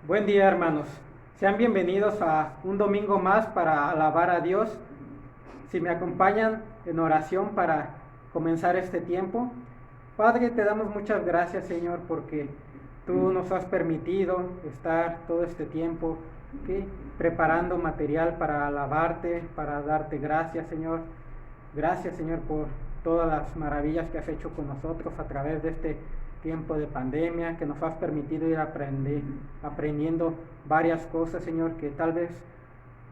Buen día, hermanos. Sean bienvenidos a un domingo más para alabar a Dios. Si me acompañan en oración para comenzar este tiempo. Padre, te damos muchas gracias, Señor, porque tú nos has permitido estar todo este tiempo, ¿sí?, preparando material para alabarte, para darte gracias, Señor. Gracias, Señor, por todas las maravillas que has hecho con nosotros a través de este tiempo de pandemia, que nos has permitido ir aprendiendo varias cosas, Señor, que tal vez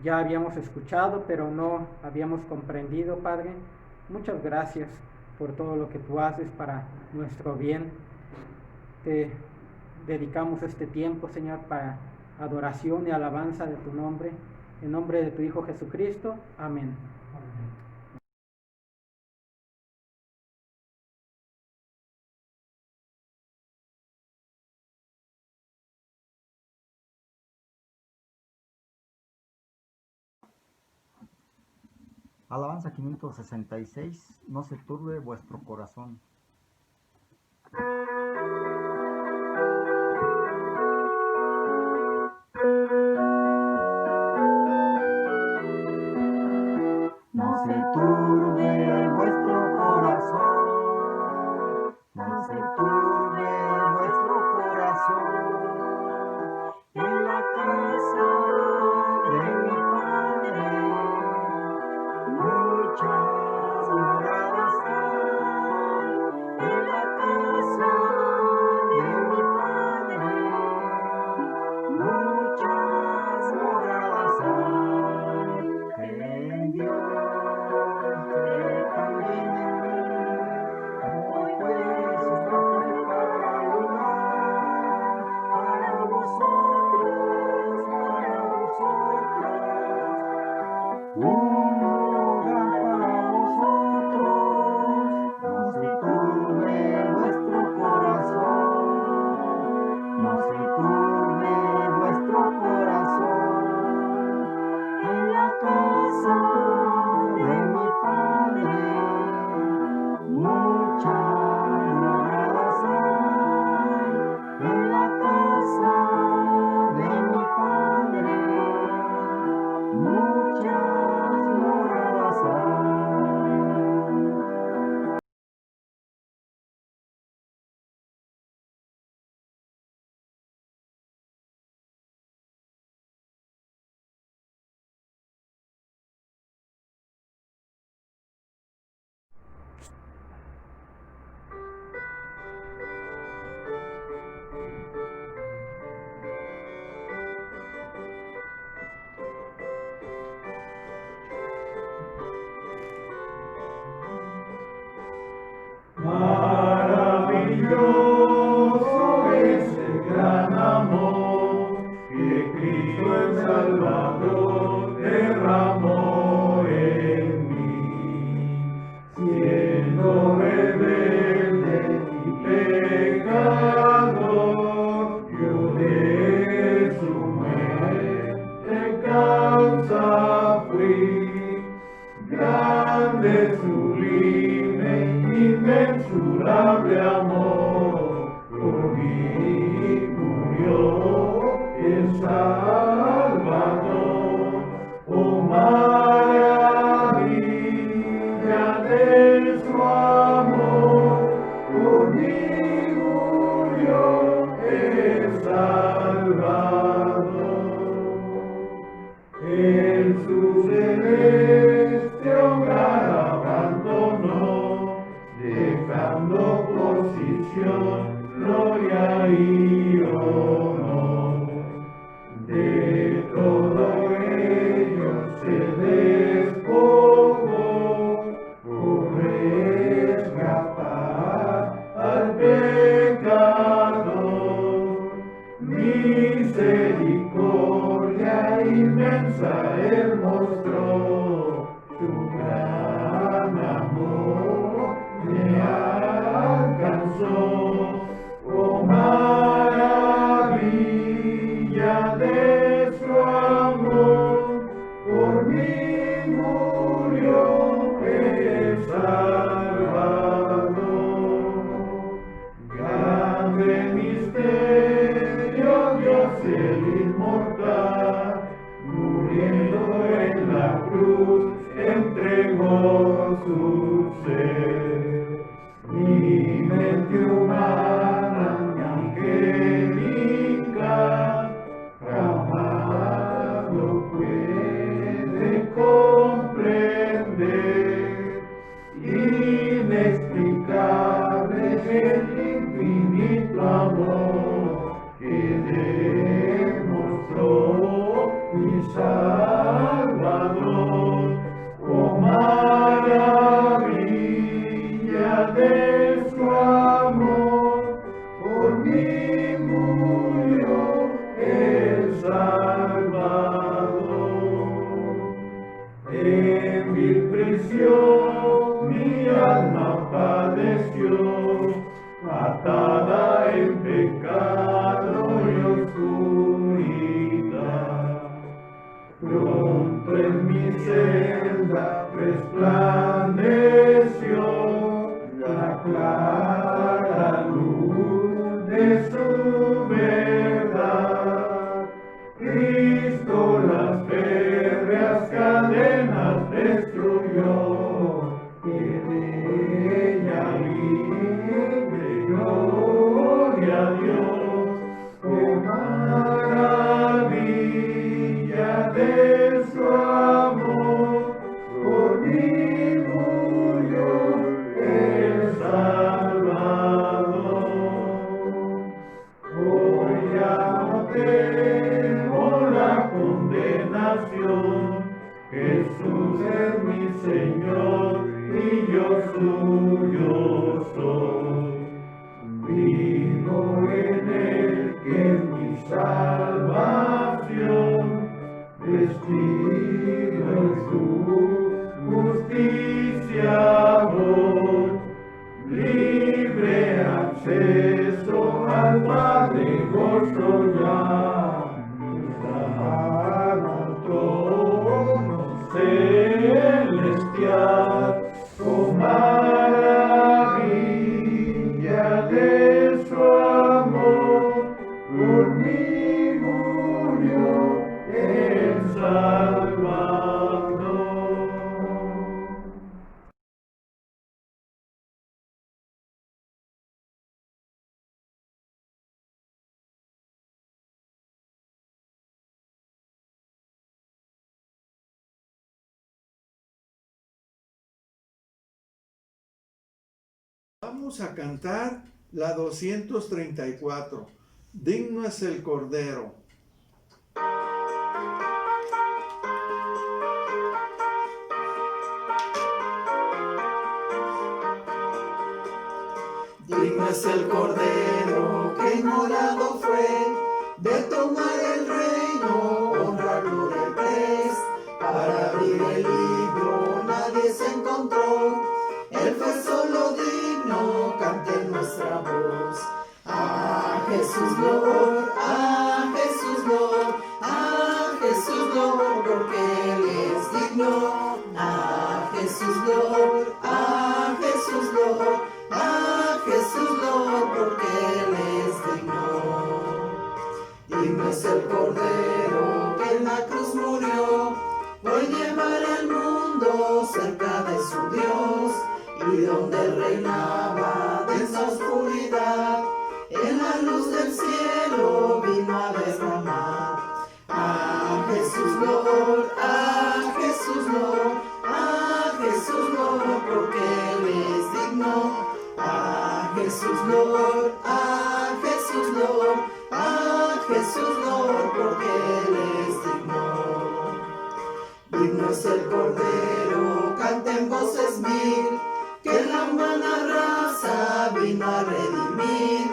ya habíamos escuchado, pero no habíamos comprendido, Padre. Muchas gracias por todo lo que tú haces para nuestro bien. Te dedicamos este tiempo, Señor, para adoración y alabanza de tu nombre. En nombre de tu Hijo Jesucristo. Amén. Alabanza 566, no se turbe vuestro corazón. No se turbe vuestro corazón, no se turbe vuestro corazón. En la casa de mi Padre muchas moradas hay. En la casa de mi Padre muchas moradas hay. Que Dios te camine, hoy pues está preparado lugar para vosotros, un lugar para vosotros. No se turbe vuestro corazón, no se turbe vuestro corazón. En la casa de mi Padre muchas moradas hay. En la casa de mi Padre muchas moradas hay. Maravilloso es el gran amor que Cristo el Salvador derramó en mí. Siendo rebelde y pecador, yo de su muerte causa fui. Grande, sublime, inmensurable amor, por mí murió el Salvador. Oh, maravilla de su amor, por mí murió el Salvador. En su celeste hogar abandonó, dejando posición, gloria y honor. De dejó su ser. Mi mente humana, mi angélica, jamás lo puede comprender. Inexplicable el infinito amor que demostró mi Salvador. Oh maravilla de su amor, por mí murió el Salvador. En mi prisión mi alma padeció, atada en pecado y oscuridad. Pronto en mi celda resplandeció la clara luz de su verdad. Cristo las férreas cadenas destruyó, y de ella libre, gloria a Dios. Oh maravilla de su amor, por mí murió el Salvador. Hoy ya no temo la condenación, Jesús es mi Señor y yo suyo soy. Vivo en Él, que es mi salvación, vestido en su justicia voy. Libre acceso al Padre gozo ya, al trono celestial. Oh maravilla de su amor, por mí murió el Salvador. Vamos a cantar la 234. Digno es el Cordero. Digno es el Cordero que inmolado fue, de tomar el reino, honra, gloria y pez. Para abrir el libro nadie se encontró, Él fue solo digno, cante nuestra voz. A Jesús Lord, a Jesús Lord, a Jesús Lord, porque Él es digno. A Jesús Lord, a Jesús Lord, a Jesús Lord, porque Él es digno. Digno es el Cordero que en la cruz murió, por llevar al mundo cerca de su Dios, y donde reinaba densa oscuridad, en la luz del cielo vino a derramar. A Jesús Lord, a Jesús Lord, a Jesús Lord, porque Él es digno. A Jesús Lord, a Jesús Lord, a Jesús Lord, porque Él es digno. Digno es el Cordero, canten voces mil, que la humana raza vino a redimir.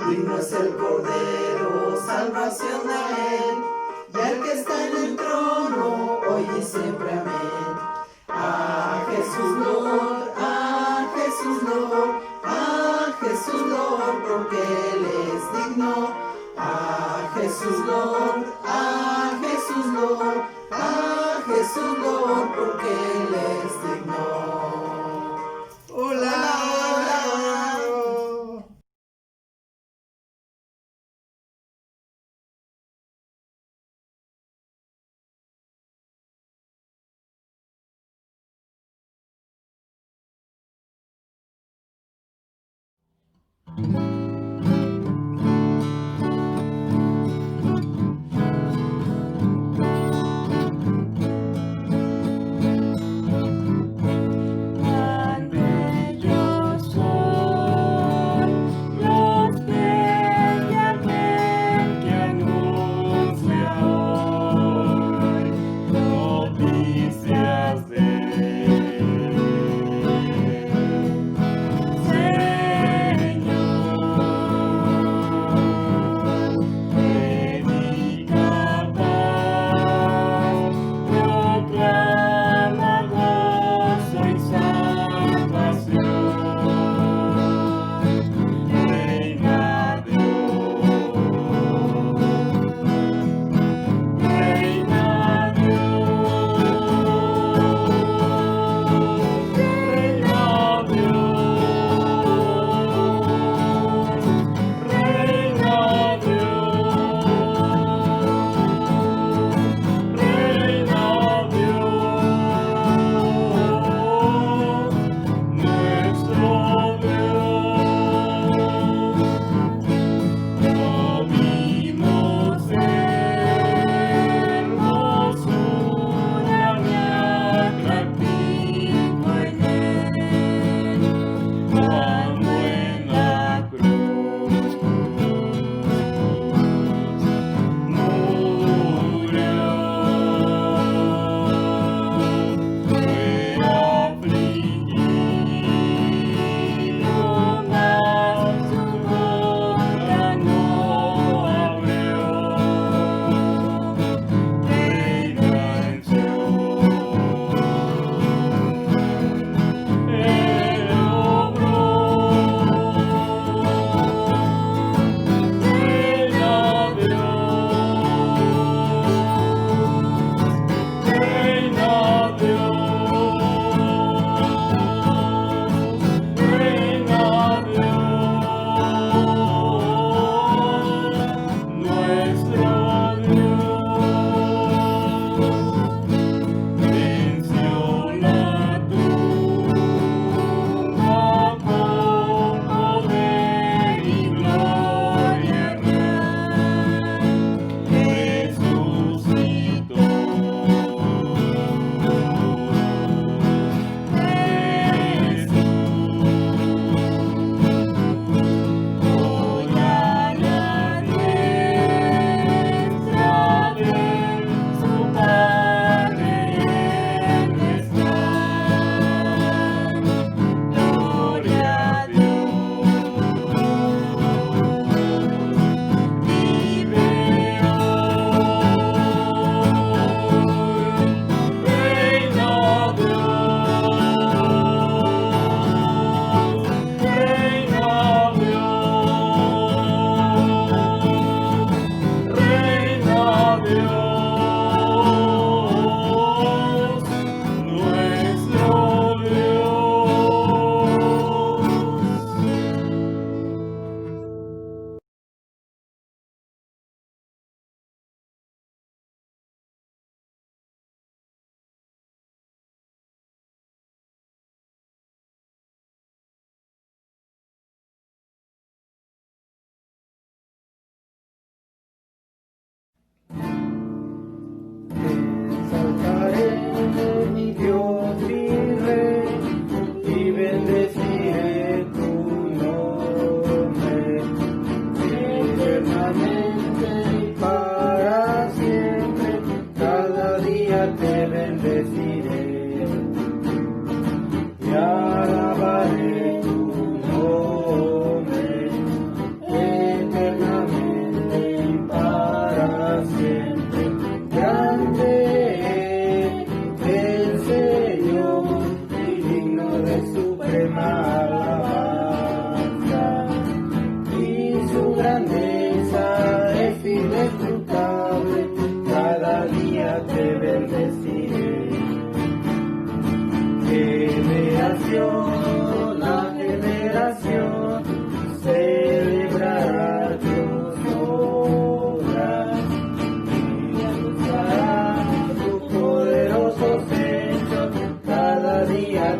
Digno es el Cordero, salvación a Él, y al que está en el trono, hoy y siempre, amén. A Jesús Lord, a Jesús Lord, a Jesús Lord, porque Él es digno. A Jesús Lord, a Jesús Lord, a Jesús Lord, porque Él es digno.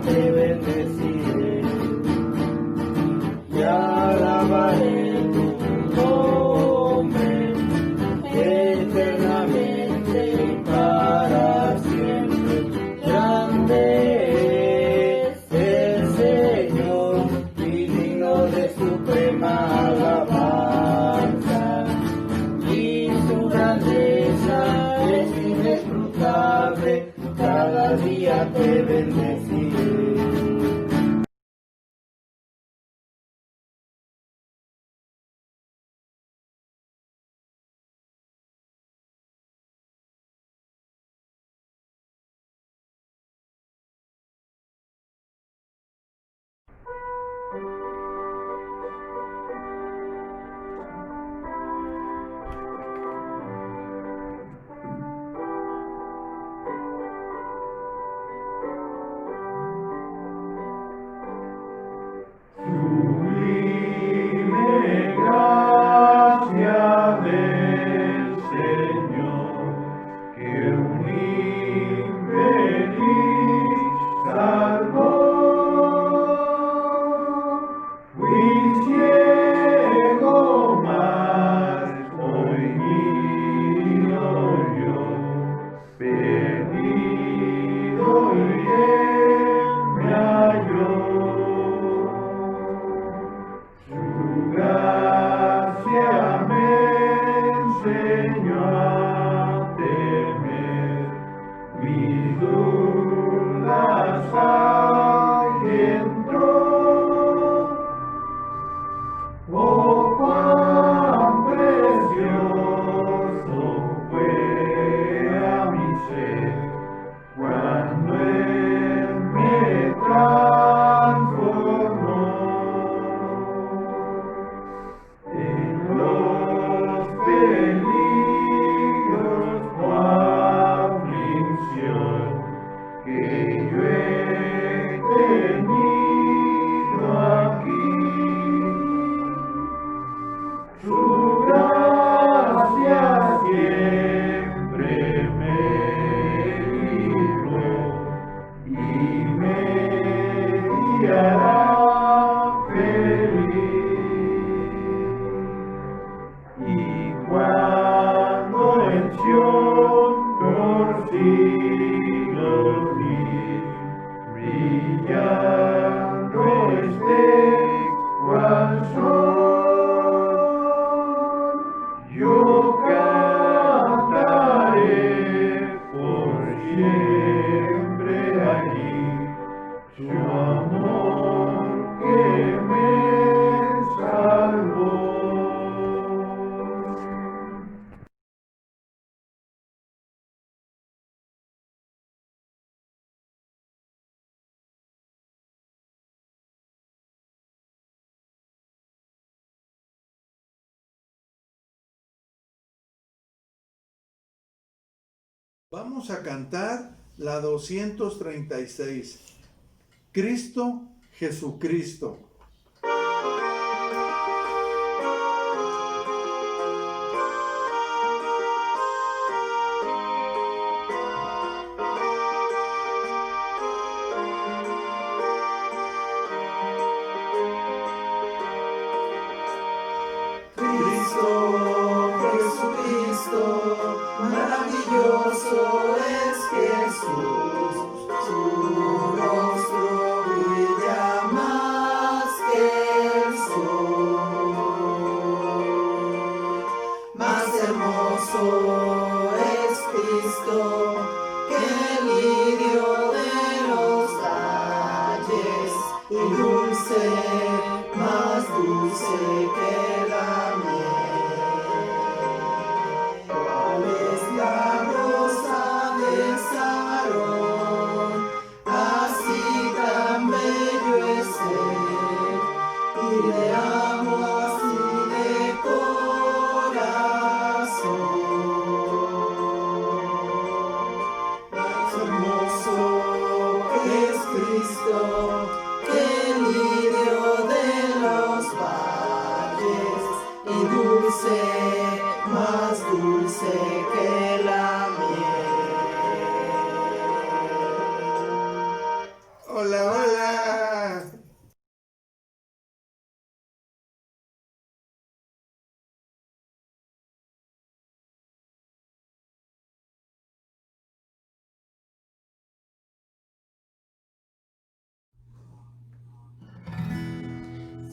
te bendeciré y alabaré Sublime gracia del Señor, que un infeliz salvó. Fui ciego, mas hoy miro yo, perdido y él me halló. Su gracia me enseñó a temer, mis dudas ahuyentó. Oh, cuán precioso fue a mi ser cuando Él me transformó. En los peligros o aflicción que yo he tenido aquí, su gracia siempre me libró y me guiará feliz. Y cuando en Sion por siglos vi, brillando esté cual sol, yo cantaré por siempre allí su amor que me salvó. Vamos a cantar la 236. Cristo Jesucristo. Cristo, Jesucristo, maravilloso es Jesús, su rostro brilla más que el sol. Más hermoso es Cristo que el lirio de los valles, y dulce, más dulce que la miel. ¿Cuál es la rosa de Sarón? Así tan bello es él, y le amo así de corazón. Más hermoso es Cristo que el lirio de los valles, y dulce, más dulce que la miel. Hola, hola.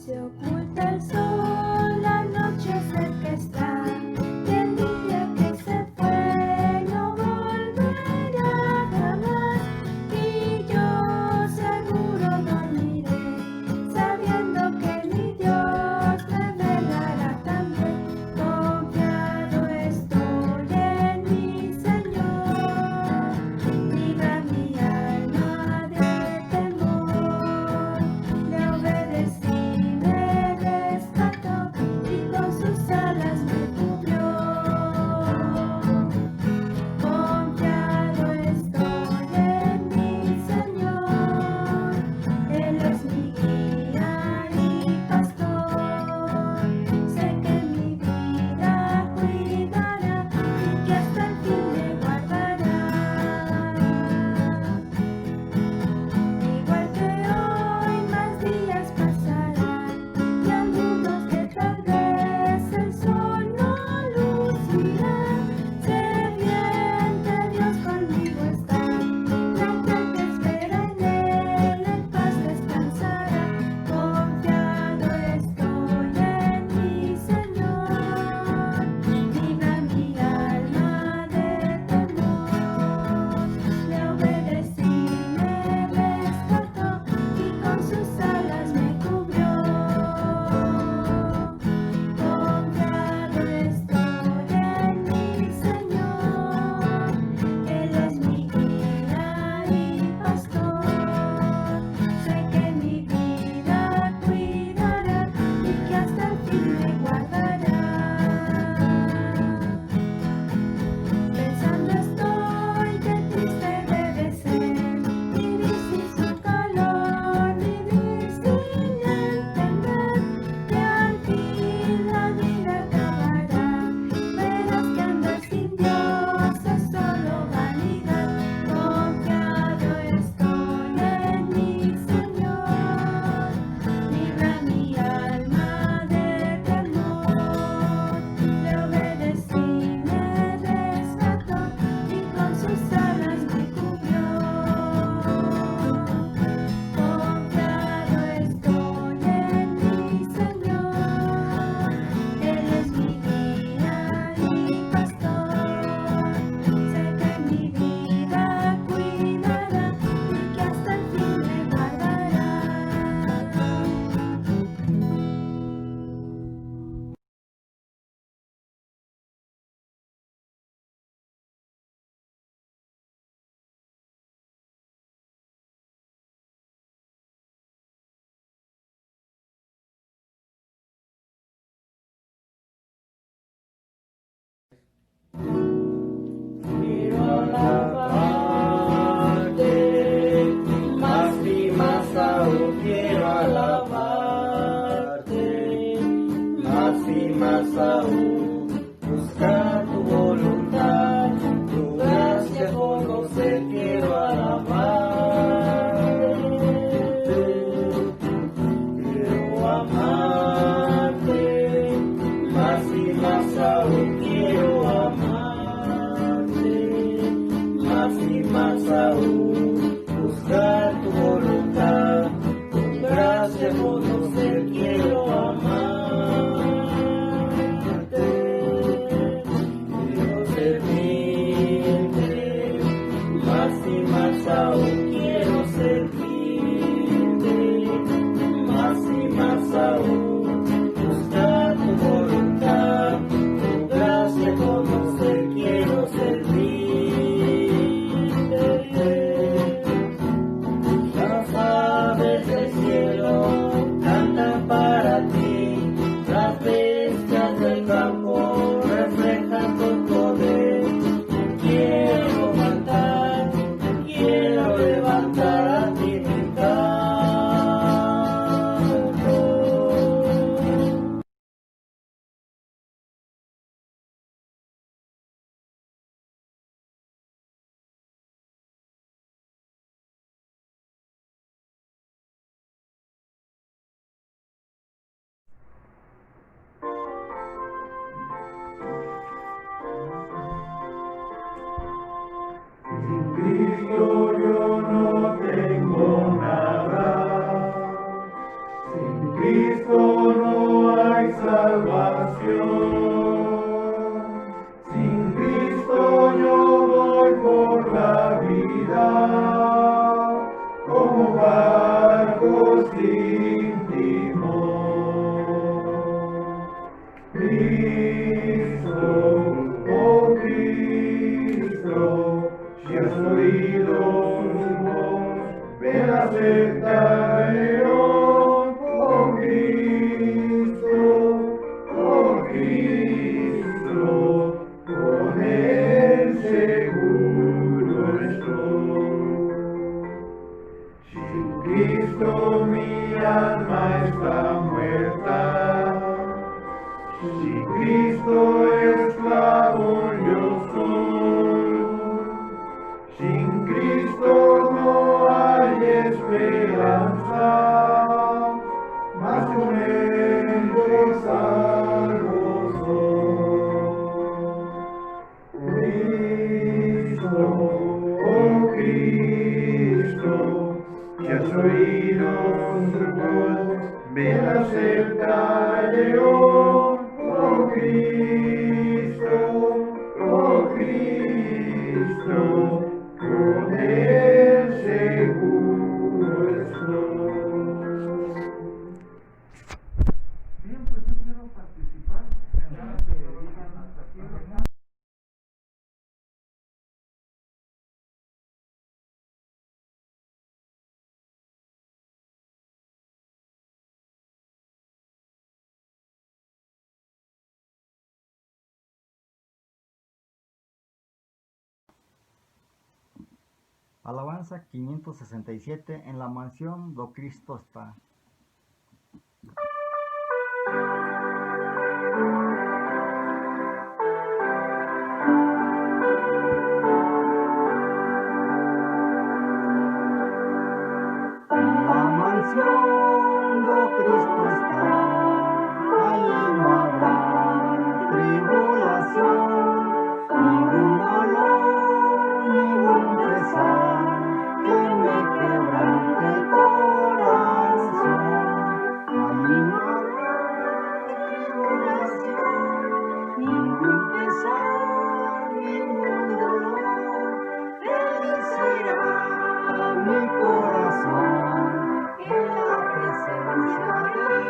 Se oculta el sol, la noche cerca está, y el día que se fue no volverá jamás. Y yo seguro dormiré, sabiendo que mi Dios me velará también. Confiado estoy en mi Señor, libra mi alma de temor, le obedecí. aún quiero alabarte, más y más aún buscar tu voluntad, tu gracia conocer, quiero alabarte, quiero amarte, más y más aún quiero amarte, más y más aún buscar tu voluntad, tu gracia conocer, quiero amarte, quiero servirte, más y más aún quiero servirte, más y más aún buscar tu voluntad, tu gracia conocer, quiero servirte. Las aves del cielo cantan para ti, las bestias del campo reflejan tu poder. Quiero cantar, quiero levantar a ti mi canto. Sin Cristo yo no tengo nada, sin Cristo no hay salvación, sin Cristo yo voy por la vida como barco sin timón. Cristo, oh Cristo, si has oído su voz, ven acércate, oh Cristo, con él seguro estoy. Sin Cristo mi alma está muerta, si Cristo esclavo yo soy, sin Cristo no hay esperanza, mas con él yo salvo soy. Cristo, oh Cristo, que has oído su voz, ven acércate, oh Cristo, con él seguro estoy. Bien, pues yo quiero participar en la que digan hasta aquí, ¿verdad? Alabanza 567 en la mansión do Cristo está. La mansión do Cristo está, allí no habrá tribulación, ningún dolor, ningún pesar que me quebrante el corazón. Allí no habrá tribulación, ningún pesar, ningún dolor. Feliz será mi corazón en la presencia de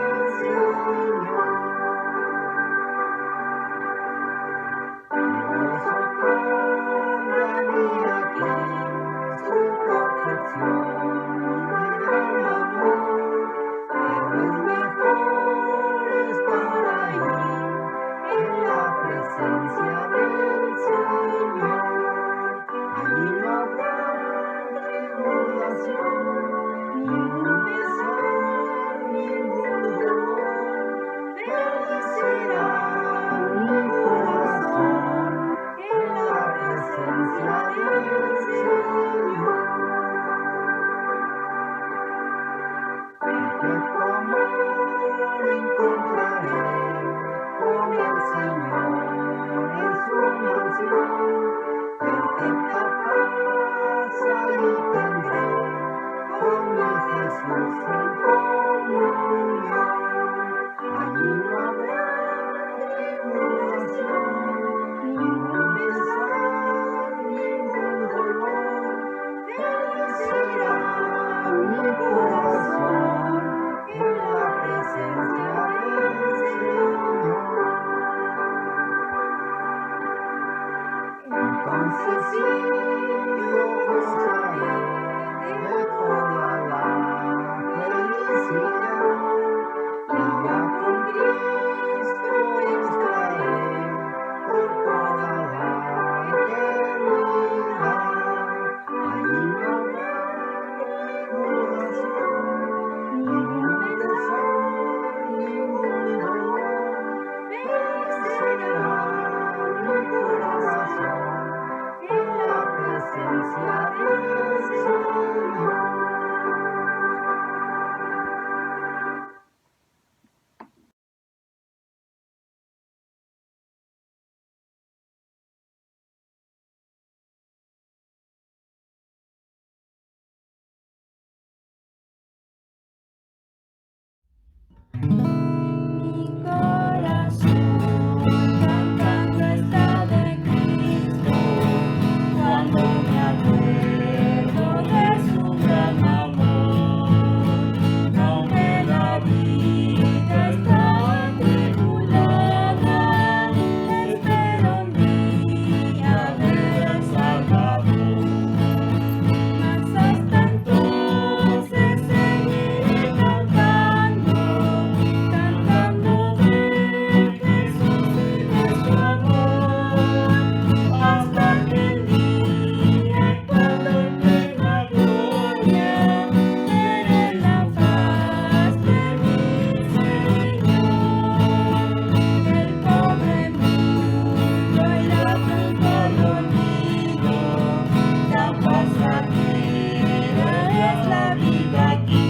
Mi corazón cantando está de Cristo, cuando me acuerdo de su gran amor. Aunque la vida está atribulada, espero un día ver al Salvador. Mas hasta entonces seguiré cantando, cantando de Jesús y de su amor, hasta que el día cuando en plena gloria veré la faz de mi Señor. El pobre mundo irá pronto al olvido, tan pasajera es la vida aquí.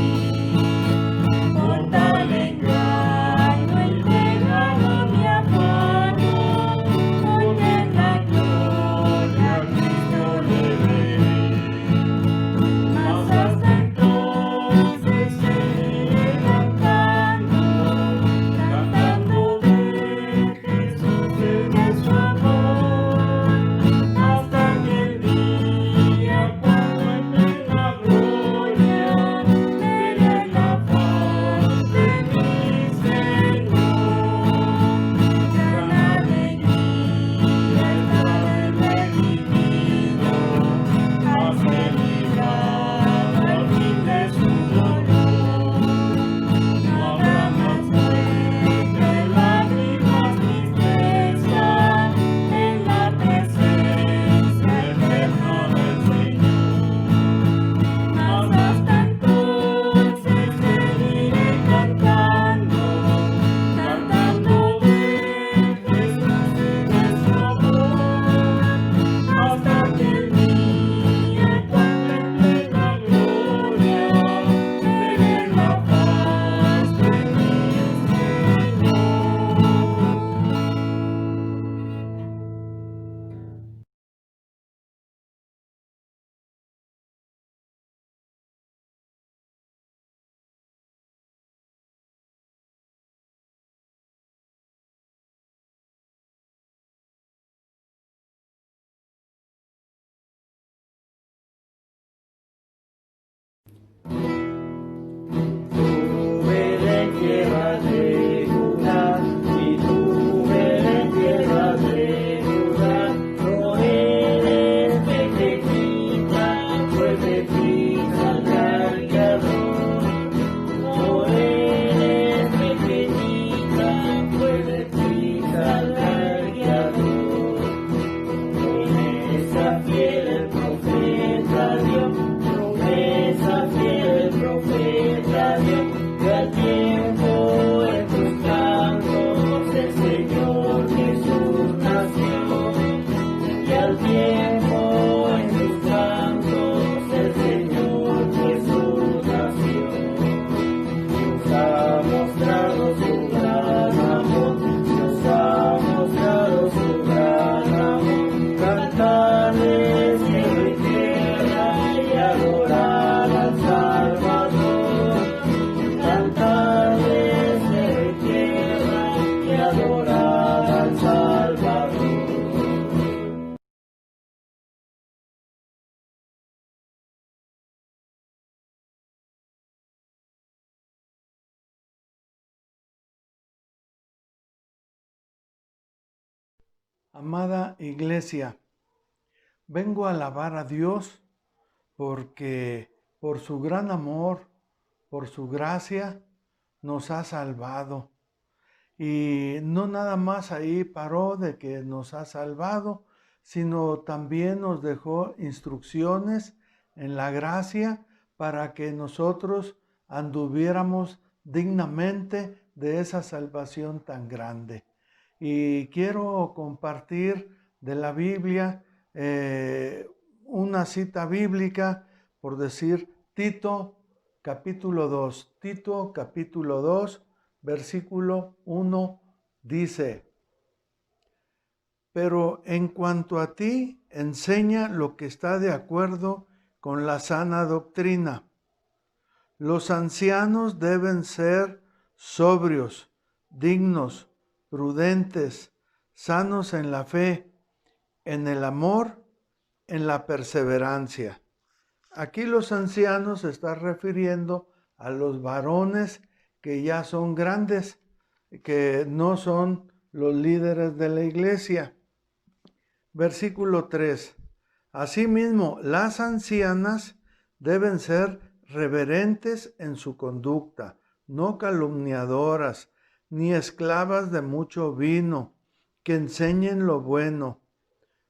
Por tal engaño entregado mi afano, hoy en la gloria a Cristo le veré. Mas hasta entonces seguiré cantando, cantando de Jesús y de su amor, hasta que el día cuando en plena gloria veré la faz de mi Señor. Gran alegría estar en redimido, al ser librado al fin de su dolor. No habrá más muerte, lágrimas, tristeza, en la presencia eterna del Señor. Mas hasta entonces seguiré cantando, cantando de Jesús y de su amor, hasta que el día cuando en plena gloria veré la faz de mi Señor. Tuve en tierra de Judá, y tuve en tierra de Judá, no eres pequeñita, pues de ti saldrá el Creador. No eres pequeñita, pues de ti saldrá el Creador. Promesa fiel el profeta dio, promesa fiel el profeta dio, que al tiempo en tus campos el Señor Jesús nació, y al tiempo en tus campos el Señor Jesús nació. Dios ha mostrado su gran amor, Dios ha mostrado su gran amor, cantarles cielo y tierra y adorar al Salvador, cantarles cielo y tierra y adorar al Salvador. Amada iglesia, vengo a alabar a Dios porque por su gran amor, por su gracia, nos ha salvado. Y no nada más ahí paró de que nos ha salvado, sino también nos dejó instrucciones en la gracia para que nosotros anduviéramos dignamente de esa salvación tan grande. Y quiero compartir de la Biblia una cita bíblica, por decir Tito capítulo 2. Tito capítulo 2, versículo 1 dice: pero en cuanto a ti, enseña lo que está de acuerdo con la sana doctrina. Los ancianos deben ser sobrios, dignos, prudentes, sanos en la fe, en el amor, en la perseverancia. Aquí los ancianos se están refiriendo a los varones que ya son grandes, que no son los líderes de la iglesia. Versículo 3. Asimismo, las ancianas deben ser reverentes en su conducta, no calumniadoras, ni esclavas de mucho vino, que enseñen lo bueno.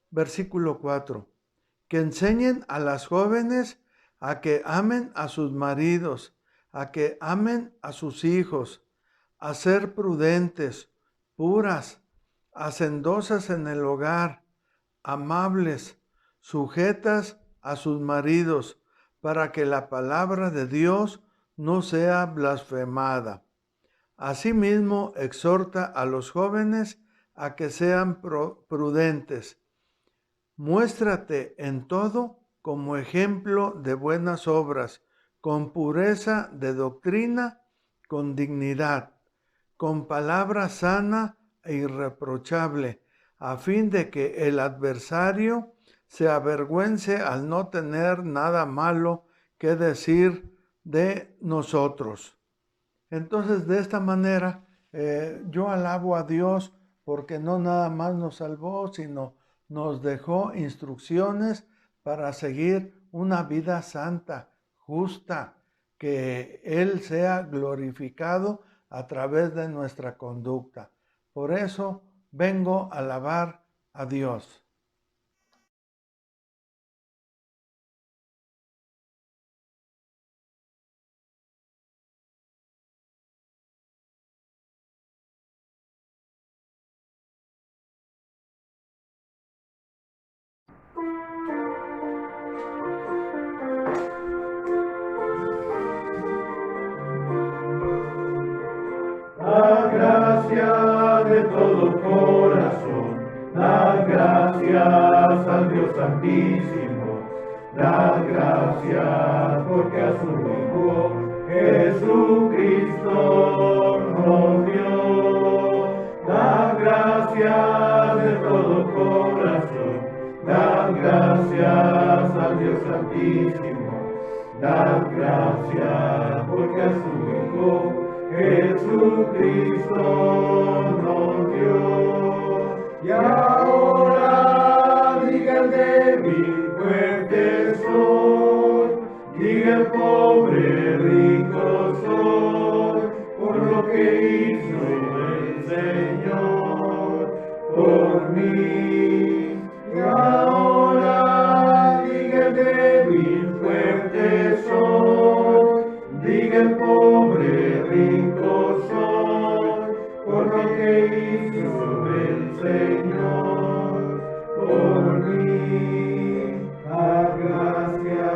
Versículo 4. Que enseñen a las jóvenes a que amen a sus maridos, a que amen a sus hijos, a ser prudentes, puras, hacendosas en el hogar, amables, sujetas a sus maridos, para que la palabra de Dios no sea blasfemada. Asimismo, exhorta a los jóvenes a que sean prudentes. Muéstrate en todo como ejemplo de buenas obras, con pureza de doctrina, con dignidad, con palabra sana e irreprochable, a fin de que el adversario se avergüence al no tener nada malo que decir de nosotros. Entonces, de esta manera, yo alabo a Dios porque no nada más nos salvó, sino nos dejó instrucciones para seguir una vida santa, justa, que Él sea glorificado a través de nuestra conducta. Por eso vengo a alabar a Dios. Da gracias de todo corazón, da gracias al Dios Santísimo, da gracias porque a su Hijo Jesucristo nos dio. Da gracias de todo corazón, da gracias al Dios Santísimo, da gracias porque a su Hijo Jesucristo nos dio. Y ahora diga el débil, fuerte soy, diga el pobre, rico soy, por lo que hizo el Señor por mí. Y ahora diga el débil, fuerte soy, diga el pobre, rico soy, por lo que hizo el Señor por mí. Da gracias.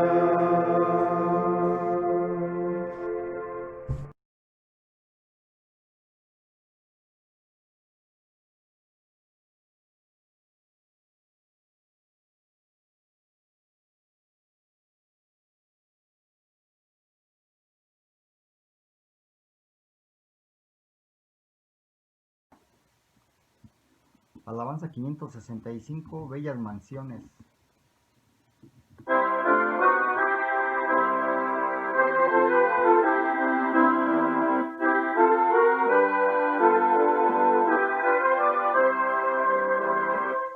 Alabanza 565, Bellas Mansiones.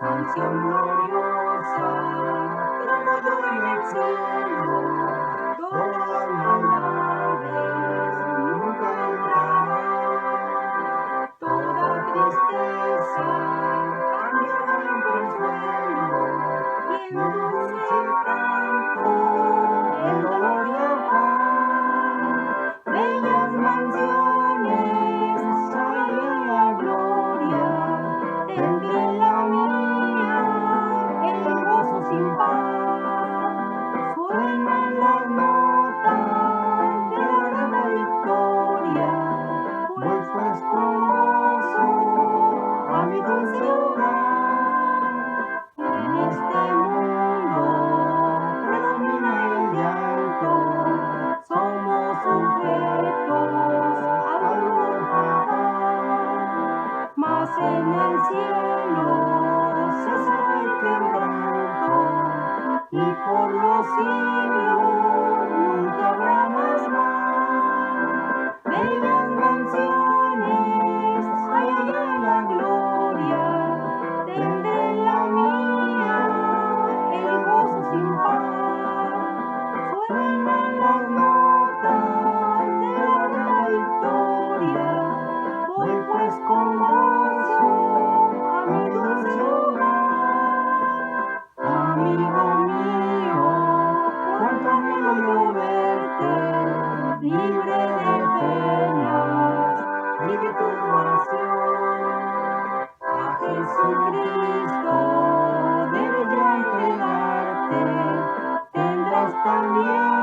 Mansión gloriosa, como yo en el cielo, todas las naves nunca entrarán. Toda tristeza cambiará en consuelo, y en el cielo cesará el quebranto, y por los siglos nunca habrá más mal. Bellas mansiones hay allá en la gloria, tendré en la mía el gozo sin par. Suenan las notas de la gran victoria, voy pues con gozo a mi dulce hogar. Amigo mío, cuánto anhelo yo verte, libre de penas y de turbación. A Jesucristo debes ya entregarte, tendrás también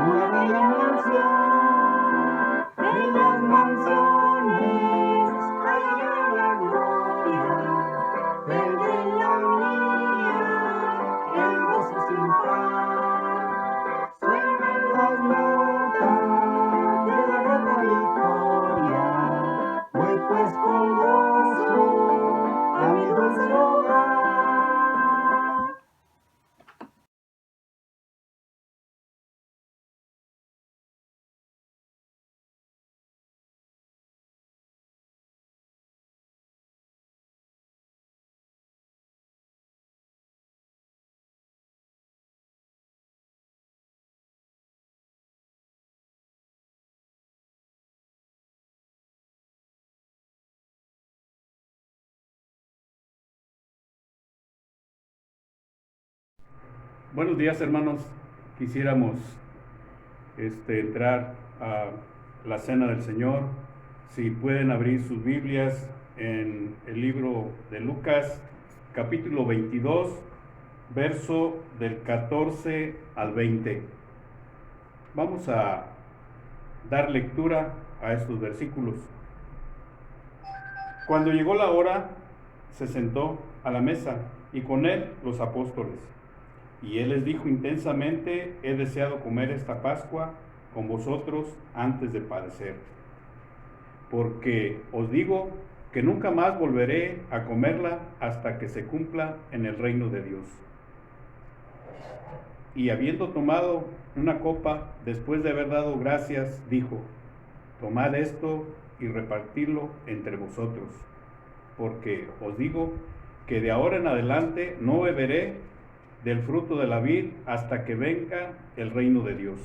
una bella mansión. Bellas mansiones hay allá en la gloria, tendré en la mía el gozo sin par. Suenan las notas de la grata victoria, voy pues con gozo a mi dulce hogar. Buenos días, hermanos. Quisiéramos entrar a la cena del Señor. Si pueden abrir sus Biblias en el libro de Lucas, capítulo 22, verso del 14 al 20. Vamos a dar lectura a estos versículos. Cuando llegó la hora, se sentó a la mesa y con él los apóstoles. Y él les dijo intensamente: he deseado comer esta Pascua con vosotros antes de padecer. Porque os digo que nunca más volveré a comerla hasta que se cumpla en el reino de Dios. Y habiendo tomado una copa, después de haber dado gracias, dijo: tomad esto y repartidlo entre vosotros. Porque os digo que de ahora en adelante no beberé del fruto de la vid hasta que venga el reino de Dios.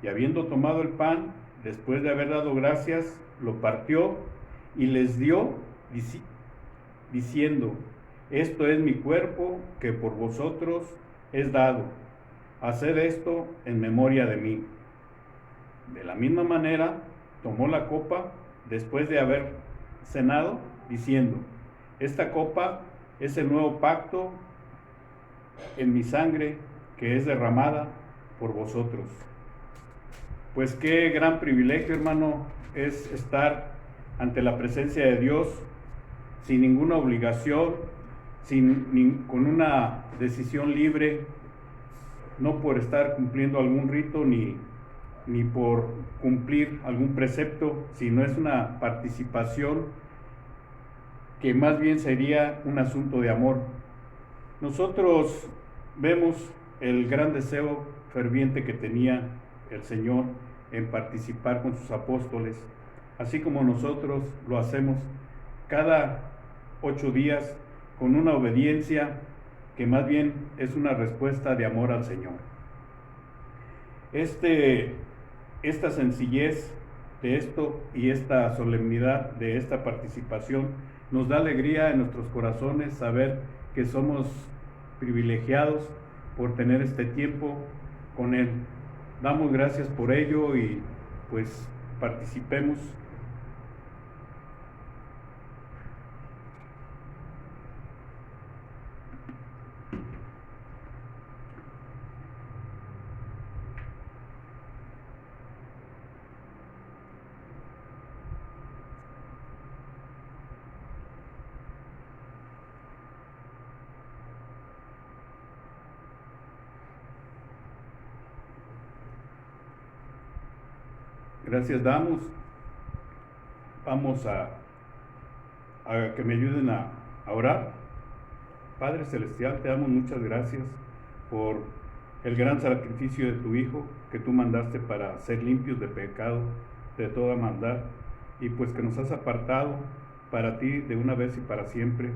Y habiendo tomado el pan, después de haber dado gracias, lo partió y les dio, diciendo: esto es mi cuerpo que por vosotros es dado. Haced esto en memoria de mí. De la misma manera, tomó la copa después de haber cenado, diciendo: esta copa es el nuevo pacto en mi sangre, que es derramada por vosotros. Pues qué gran privilegio, hermano, es estar ante la presencia de Dios sin ninguna obligación, con una decisión libre, no por estar cumpliendo algún rito ni por cumplir algún precepto, sino es una participación que más bien sería un asunto de amor. Nosotros vemos el gran deseo ferviente que tenía el Señor en participar con sus apóstoles, así como nosotros lo hacemos cada 8 días con una obediencia que más bien es una respuesta de amor al Señor. Esta sencillez de esto y esta solemnidad de esta participación nos da alegría en nuestros corazones saber que somos privilegiados por tener este tiempo con Él. Damos gracias por ello y pues participemos. Gracias damos. Vamos a a que me ayuden a orar. Padre Celestial, te damos muchas gracias por el gran sacrificio de tu Hijo que tú mandaste para ser limpios de pecado, de toda maldad, y pues que nos has apartado para ti de una vez y para siempre.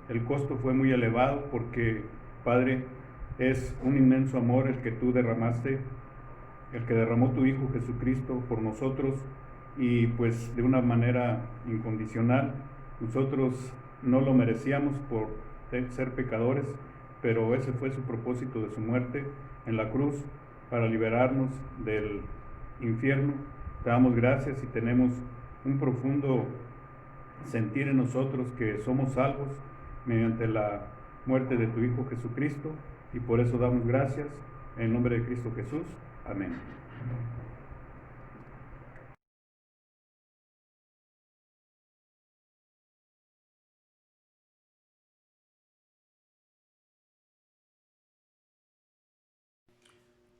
El costo fue muy elevado porque, Padre, es un inmenso amor el que tú derramaste, el que derramó tu Hijo Jesucristo por nosotros, y pues de una manera incondicional. Nosotros no lo merecíamos por ser pecadores, pero ese fue su propósito de su muerte en la cruz, para liberarnos del infierno. Te damos gracias y tenemos un profundo sentir en nosotros que somos salvos mediante la muerte de tu Hijo Jesucristo, y por eso damos gracias en el nombre de Cristo Jesús. Amén.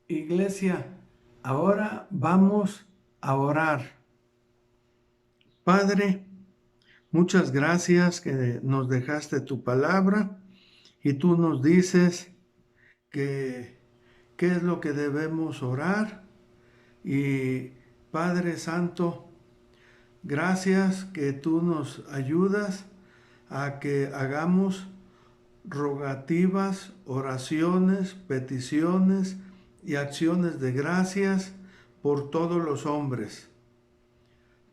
Iglesia, ahora vamos a orar. Padre, muchas gracias que nos dejaste tu palabra y tú nos dices que qué es lo que debemos orar. Y Padre Santo, gracias que tú nos ayudas a que hagamos rogativas, oraciones, peticiones y acciones de gracias por todos los hombres,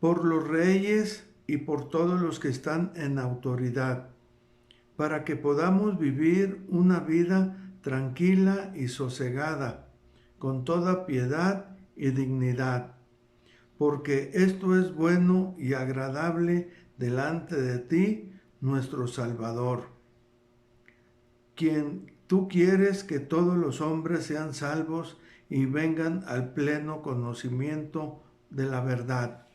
por los reyes y por todos los que están en autoridad, para que podamos vivir una vida tranquila y sosegada, con toda piedad y dignidad, porque esto es bueno y agradable delante de ti, nuestro Salvador, quien tú quieres que todos los hombres sean salvos y vengan al pleno conocimiento de la verdad.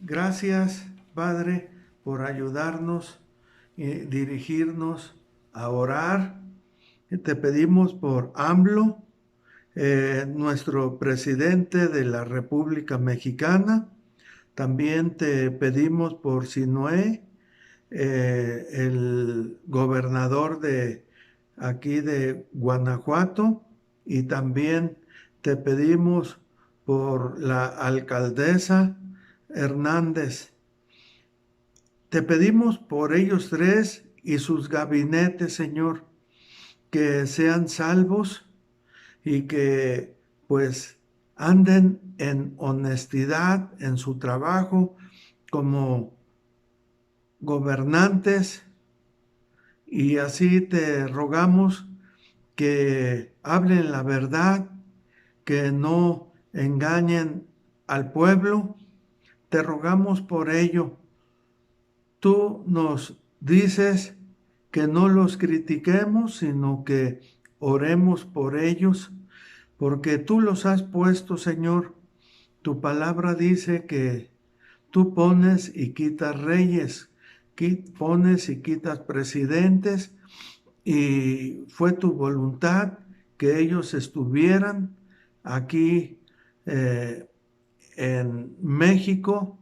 Gracias, Padre, por ayudarnos y dirigirnos a orar. Te pedimos por AMLO, nuestro presidente de la República Mexicana. También te pedimos por Sinue, el gobernador de aquí de Guanajuato, y también te pedimos por la alcaldesa Hernández. Te pedimos por ellos tres y sus gabinetes, Señor, que sean salvos y que pues anden en honestidad en su trabajo como gobernantes. Y así te rogamos que hablen la verdad, que no engañen al pueblo. Te rogamos por ello. Tú nos dices que no los critiquemos, sino que oremos por ellos, porque tú los has puesto, Señor. Tu palabra dice que tú pones y quitas reyes, pones y quitas presidentes, y fue tu voluntad que ellos estuvieran aquí en México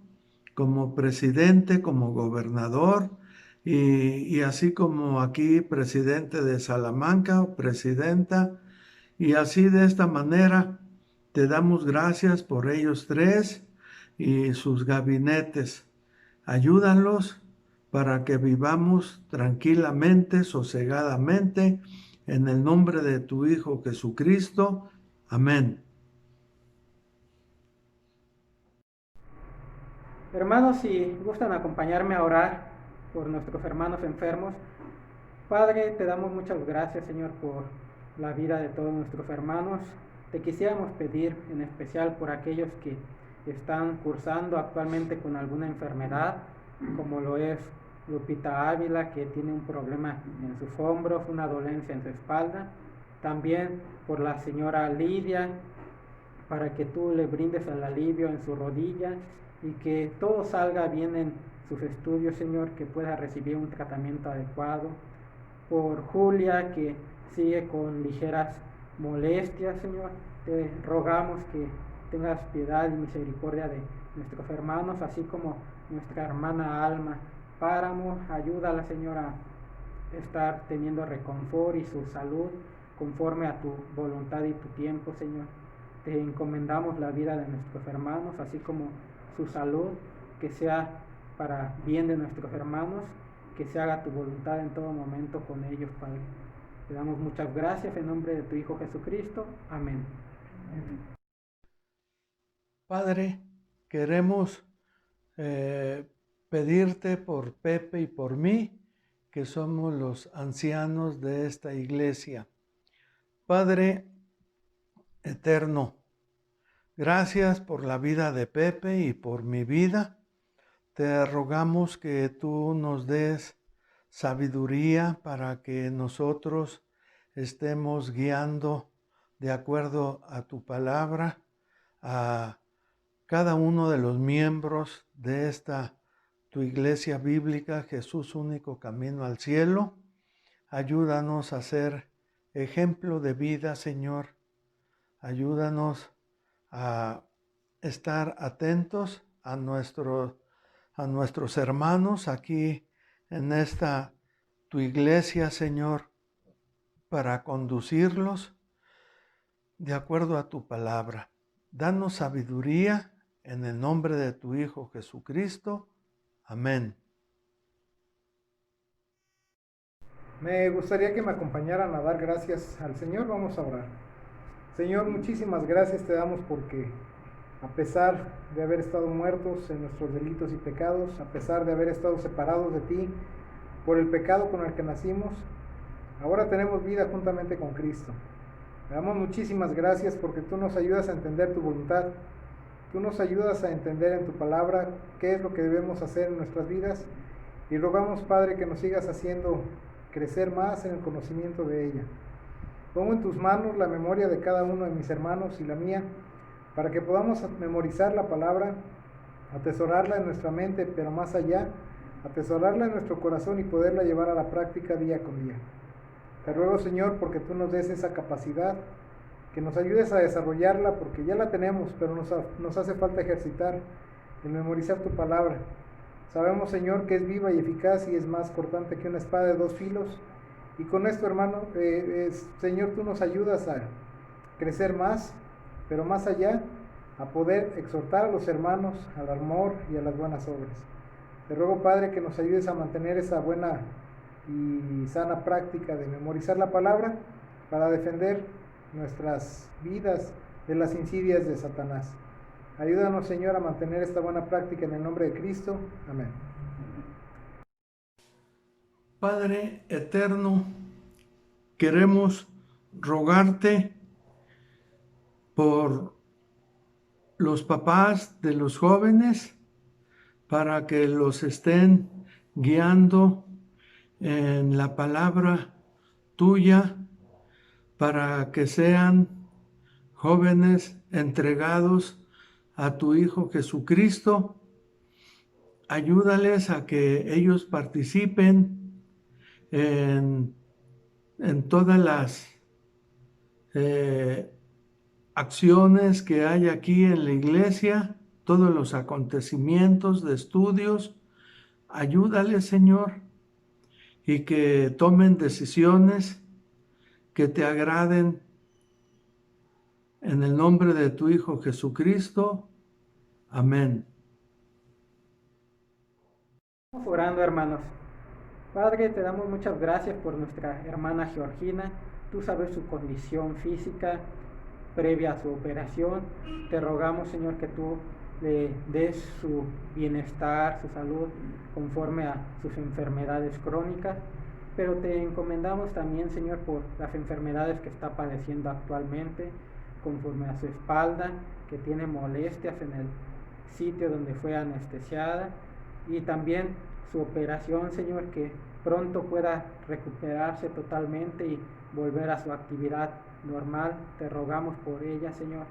como presidente, como gobernador, y así como aquí presidente de Salamanca, presidenta, y así de esta manera te damos gracias por ellos tres y sus gabinetes. Ayúdalos para que vivamos tranquilamente, sosegadamente, en el nombre de tu Hijo Jesucristo. Amén. Hermanos, si gustan acompañarme a orar por nuestros hermanos enfermos. Padre, te damos muchas gracias, Señor, por la vida de todos nuestros hermanos. Te quisiéramos pedir en especial por aquellos que están cursando actualmente con alguna enfermedad, como lo es Lupita Ávila, que tiene un problema en sus hombros, una dolencia en su espalda. También por la señora Lidia, para que tú le brindes el alivio en su rodilla y que todo salga bien en sus estudios, Señor, que pueda recibir un tratamiento adecuado. Por Julia, que sigue con ligeras molestias, Señor, te rogamos que tengas piedad y misericordia de nuestros hermanos, así como nuestra hermana Alma, páramo. Ayúdala, Señor, a estar teniendo reconfort y su salud conforme a tu voluntad y tu tiempo, Señor. Te encomendamos la vida de nuestros hermanos, así como su salud, que sea para bien de nuestros hermanos, que se haga tu voluntad en todo momento con ellos, Padre. Te damos muchas gracias en nombre de tu Hijo Jesucristo. Amén. Padre, queremos pedirte por Pepe y por mí, que somos los ancianos de esta iglesia. Padre eterno, gracias por la vida de Pepe y por mi vida. Te rogamos que tú nos des sabiduría para que nosotros estemos guiando de acuerdo a tu palabra a cada uno de los miembros de esta tu iglesia bíblica, Jesús, único camino al cielo. Ayúdanos a ser ejemplo de vida, Señor. Ayúdanos a estar atentos a nuestros hermanos aquí en esta tu iglesia, Señor, para conducirlos de acuerdo a tu palabra. Danos sabiduría en el nombre de tu Hijo Jesucristo. Amén. Me gustaría que me acompañaran a dar gracias al Señor. Vamos a orar. Señor, muchísimas gracias te damos porque a pesar de haber estado muertos en nuestros delitos y pecados, a pesar de haber estado separados de ti por el pecado con el que nacimos, ahora tenemos vida juntamente con Cristo. Te damos muchísimas gracias porque tú nos ayudas a entender tu voluntad. Tú nos ayudas a entender en tu palabra qué es lo que debemos hacer en nuestras vidas y rogamos, Padre, que nos sigas haciendo crecer más en el conocimiento de ella. Pongo en tus manos la memoria de cada uno de mis hermanos y la mía para que podamos memorizar la palabra, atesorarla en nuestra mente, pero más allá, atesorarla en nuestro corazón y poderla llevar a la práctica día con día. Te ruego, Señor, porque tú nos des esa capacidad, que nos ayudes a desarrollarla, porque ya la tenemos, pero nos hace falta ejercitar, el memorizar tu palabra. Sabemos, Señor, que es viva y eficaz y es más cortante que una espada de dos filos. Y con esto, hermano, Señor, tú nos ayudas a crecer más, pero más allá, a poder exhortar a los hermanos al amor y a las buenas obras. Te ruego, Padre, que nos ayudes a mantener esa buena y sana práctica de memorizar la palabra para defender nuestras vidas de las insidias de Satanás. Ayúdanos, Señor, a mantener esta buena práctica en el nombre de Cristo. Amén. Padre eterno, queremos rogarte por los papás de los jóvenes para que los estén guiando en la palabra tuya, para que sean jóvenes entregados a tu Hijo Jesucristo. Ayúdales a que ellos participen en todas las acciones que hay aquí en la iglesia, todos los acontecimientos de estudios. Ayúdales, Señor, y que tomen decisiones que te agraden en el nombre de tu Hijo Jesucristo. Amén. Estamos orando, hermanos. Padre, te damos muchas gracias por nuestra hermana Georgina. Tú sabes su condición física previa a su operación. Te rogamos, Señor, que tú le des su bienestar, su salud, conforme a sus enfermedades crónicas. Pero te encomendamos también, Señor, por las enfermedades que está padeciendo actualmente, conforme a su espalda, que tiene molestias en el sitio donde fue anestesiada, y también su operación, Señor, que pronto pueda recuperarse totalmente y volver a su actividad normal. Te rogamos por ella, Señor,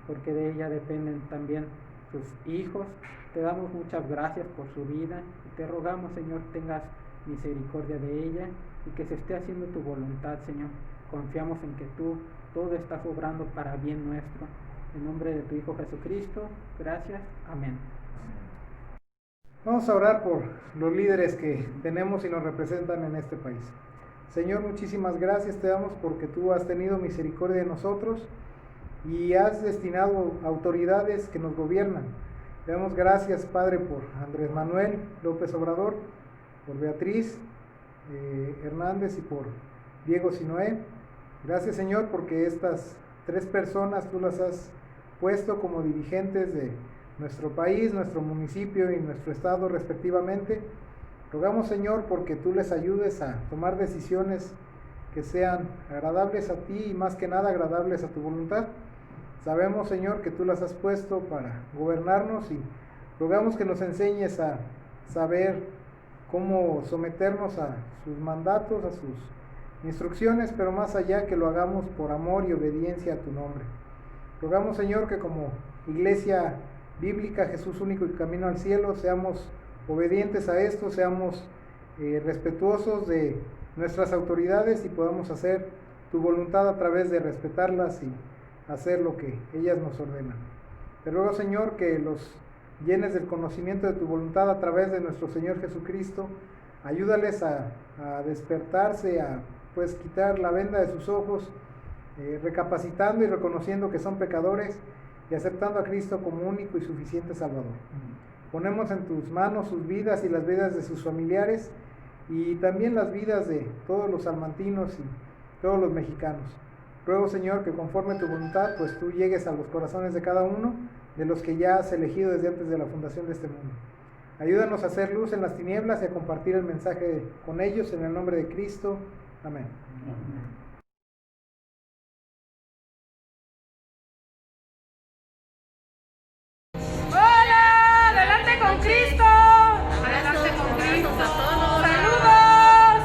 porque de ella dependen también sus hijos. Te damos muchas gracias por su vida y te rogamos, Señor, tengas misericordia de ella y que se esté haciendo tu voluntad, Señor. Confiamos en que tú todo estás obrando para bien nuestro. En nombre de tu Hijo Jesucristo, gracias. Amén. Vamos a orar por los líderes que tenemos y nos representan en este país. Señor, muchísimas gracias te damos porque tú has tenido misericordia de nosotros y has destinado autoridades que nos gobiernan. Te damos gracias, Padre, por Andrés Manuel López Obrador, por Beatriz Hernández y por Diego Sinoé. Gracias, Señor, porque estas 3 personas tú las has puesto como dirigentes de nuestro país, nuestro municipio y nuestro estado respectivamente. Rogamos, Señor, porque tú les ayudes a tomar decisiones que sean agradables a ti y más que nada agradables a tu voluntad. Sabemos, Señor, que tú las has puesto para gobernarnos y rogamos que nos enseñes a saber cómo someternos a sus mandatos, a sus instrucciones, pero más allá que lo hagamos por amor y obediencia a tu nombre. Rogamos, Señor, que como iglesia bíblica, Jesús único y camino al cielo, seamos obedientes a esto, seamos respetuosos de nuestras autoridades y podamos hacer tu voluntad a través de respetarlas y hacer lo que ellas nos ordenan. Te ruego, Señor, que los llenes del conocimiento de tu voluntad a través de nuestro Señor Jesucristo. Ayúdales a despertarse, a pues quitar la venda de sus ojos, recapacitando y reconociendo que son pecadores y aceptando a Cristo como único y suficiente Salvador. Ponemos en tus manos sus vidas y las vidas de sus familiares y también las vidas de todos los salmantinos y todos los mexicanos. Ruego, Señor, que conforme a tu voluntad, pues tú llegues a los corazones de cada uno de los que ya has elegido desde antes de la fundación de este mundo. Ayúdanos a hacer luz en las tinieblas y a compartir el mensaje con ellos en el nombre de Cristo. Amén. ¡Hola! ¡Adelante con Cristo! ¡Adelante con Cristo! ¡Saludos!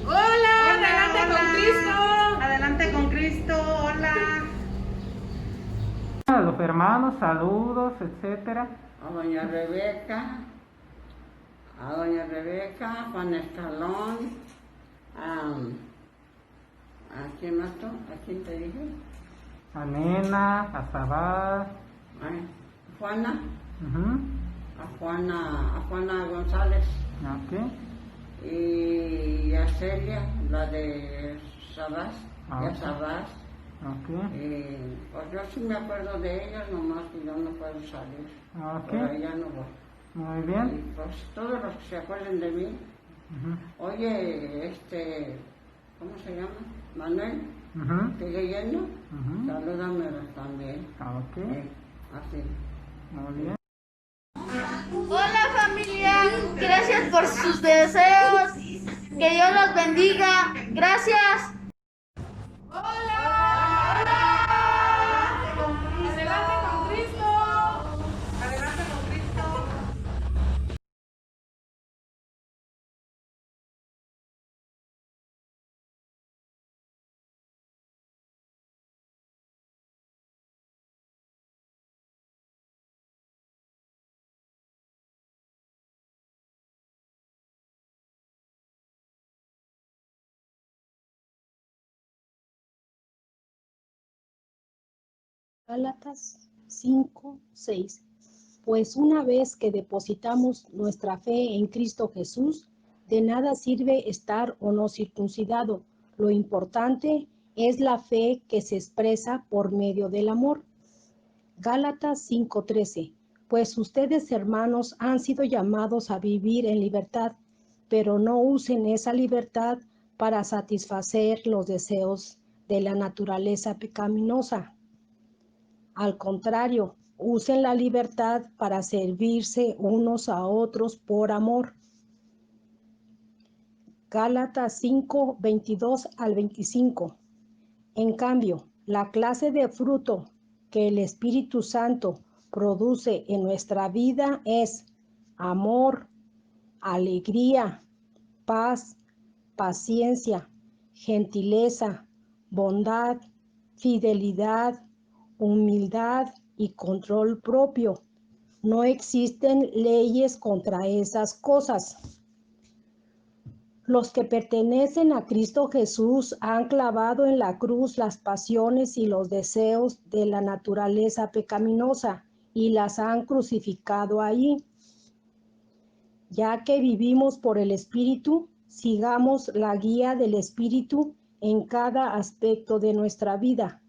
¡Hola! ¡Adelante con Cristo! ¡Adelante con Cristo! ¡Hola! A los hermanos, saludos, etcétera. A doña Rebeca, Juan Escalón, ¿a quién mató? ¿A quién te dije? A Nena, a Sabás. Juana, Uh-huh. a Juana González Ok. y a Celia, la de Sabás, Ok. Sabás. Ok. Pues yo sí me acuerdo de ellas, nomás que yo no puedo salir. Ok. Por allá no voy. Muy bien. Y pues todos los que se acuerden de mí. Uh-huh. Oye, ¿cómo se llama? Manuel, Uh-huh. ¿sigue yendo? Uh-huh. Salúdamelo también. Ok. Así. Muy bien. Hola familia, gracias por sus deseos, que Dios los bendiga, gracias. ¡Adelante con Cristo! ¡Adelante con Cristo! Gálatas 5:6. Pues una vez que depositamos nuestra fe en Cristo Jesús, de nada sirve estar o no circuncidado. Lo importante es la fe que se expresa por medio del amor. Gálatas 5:13. Pues ustedes, hermanos, han sido llamados a vivir en libertad, pero no usen esa libertad para satisfacer los deseos de la naturaleza pecaminosa. Al contrario, usen la libertad para servirse unos a otros por amor. Gálatas 5:22 al 25. En cambio, la clase de fruto que el Espíritu Santo produce en nuestra vida es amor, alegría, paz, paciencia, gentileza, bondad, fidelidad, humildad y control propio. No existen leyes contra esas cosas. Los que pertenecen a Cristo Jesús han clavado en la cruz las pasiones y los deseos de la naturaleza pecaminosa y las han crucificado ahí. Ya que vivimos por el Espíritu, sigamos la guía del Espíritu en cada aspecto de nuestra vida.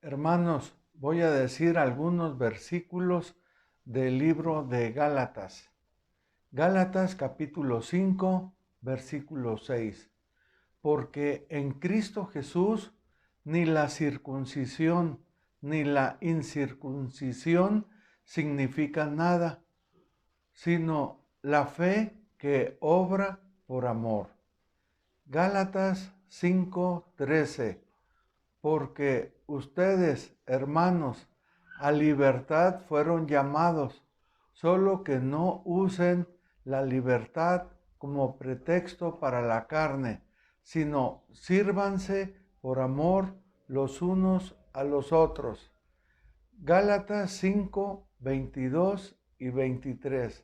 Hermanos, voy a decir algunos versículos del libro de Gálatas. Gálatas capítulo 5, versículo 6. Porque en Cristo Jesús ni la circuncisión ni la incircuncisión significa nada, sino la fe que obra por amor. Gálatas 5:13. Porque ustedes, hermanos, a libertad fueron llamados, solo que no usen la libertad como pretexto para la carne, sino sírvanse por amor los unos a los otros. Gálatas 5, 22 y 23.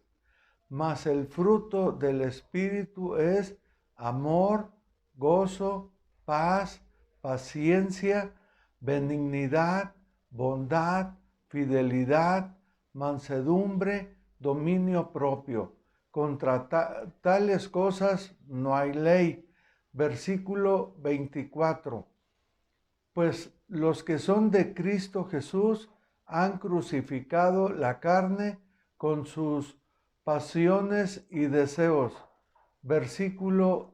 Mas el fruto del Espíritu es amor, gozo, paz, paciencia, benignidad, bondad, fidelidad, mansedumbre, dominio propio. Contra tales cosas no hay ley. Versículo 24. Pues los que son de Cristo Jesús han crucificado la carne con sus pasiones y deseos. Versículo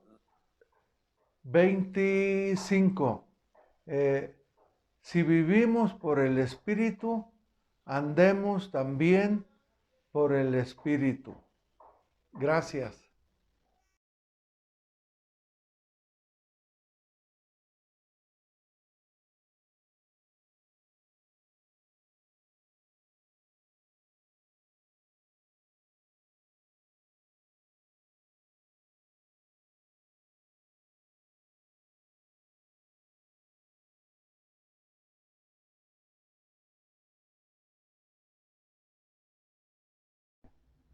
25. Si vivimos por el Espíritu, andemos también por el Espíritu. Gracias.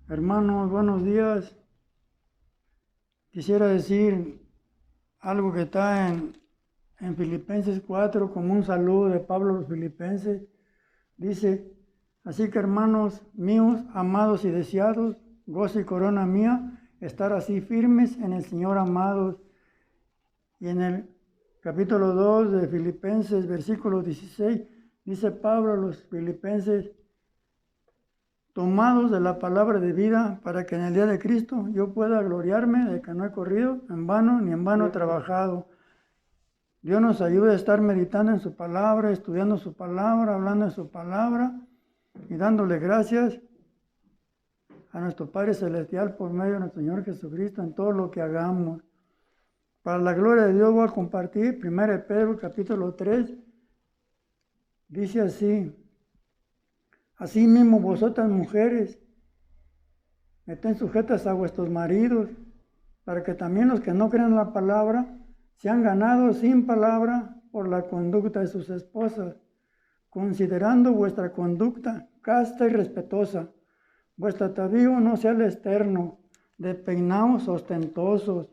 Hermanos, buenos días. Quisiera decir algo que está en Filipenses 4 como un saludo de Pablo a los filipenses. Dice, así que hermanos míos, amados y deseados, gozo y corona mía, estar así firmes en el Señor, amados. Y en el capítulo 2 de Filipenses, versículo 16, dice Pablo a los filipenses, tomados de la palabra de vida, para que en el día de Cristo yo pueda gloriarme de que no he corrido en vano ni en vano he trabajado. Dios nos ayude a estar meditando en su palabra, estudiando su palabra, hablando de su palabra y dándole gracias a nuestro Padre Celestial por medio de nuestro Señor Jesucristo en todo lo que hagamos. Para la gloria de Dios voy a compartir 1 Pedro capítulo 3. Dice así, asimismo vosotras mujeres, estén sujetas a vuestros maridos, para que también los que no crean la palabra sean ganados sin palabra por la conducta de sus esposas, considerando vuestra conducta casta y respetuosa. Vuestro atavío no sea el externo, de peinados ostentosos,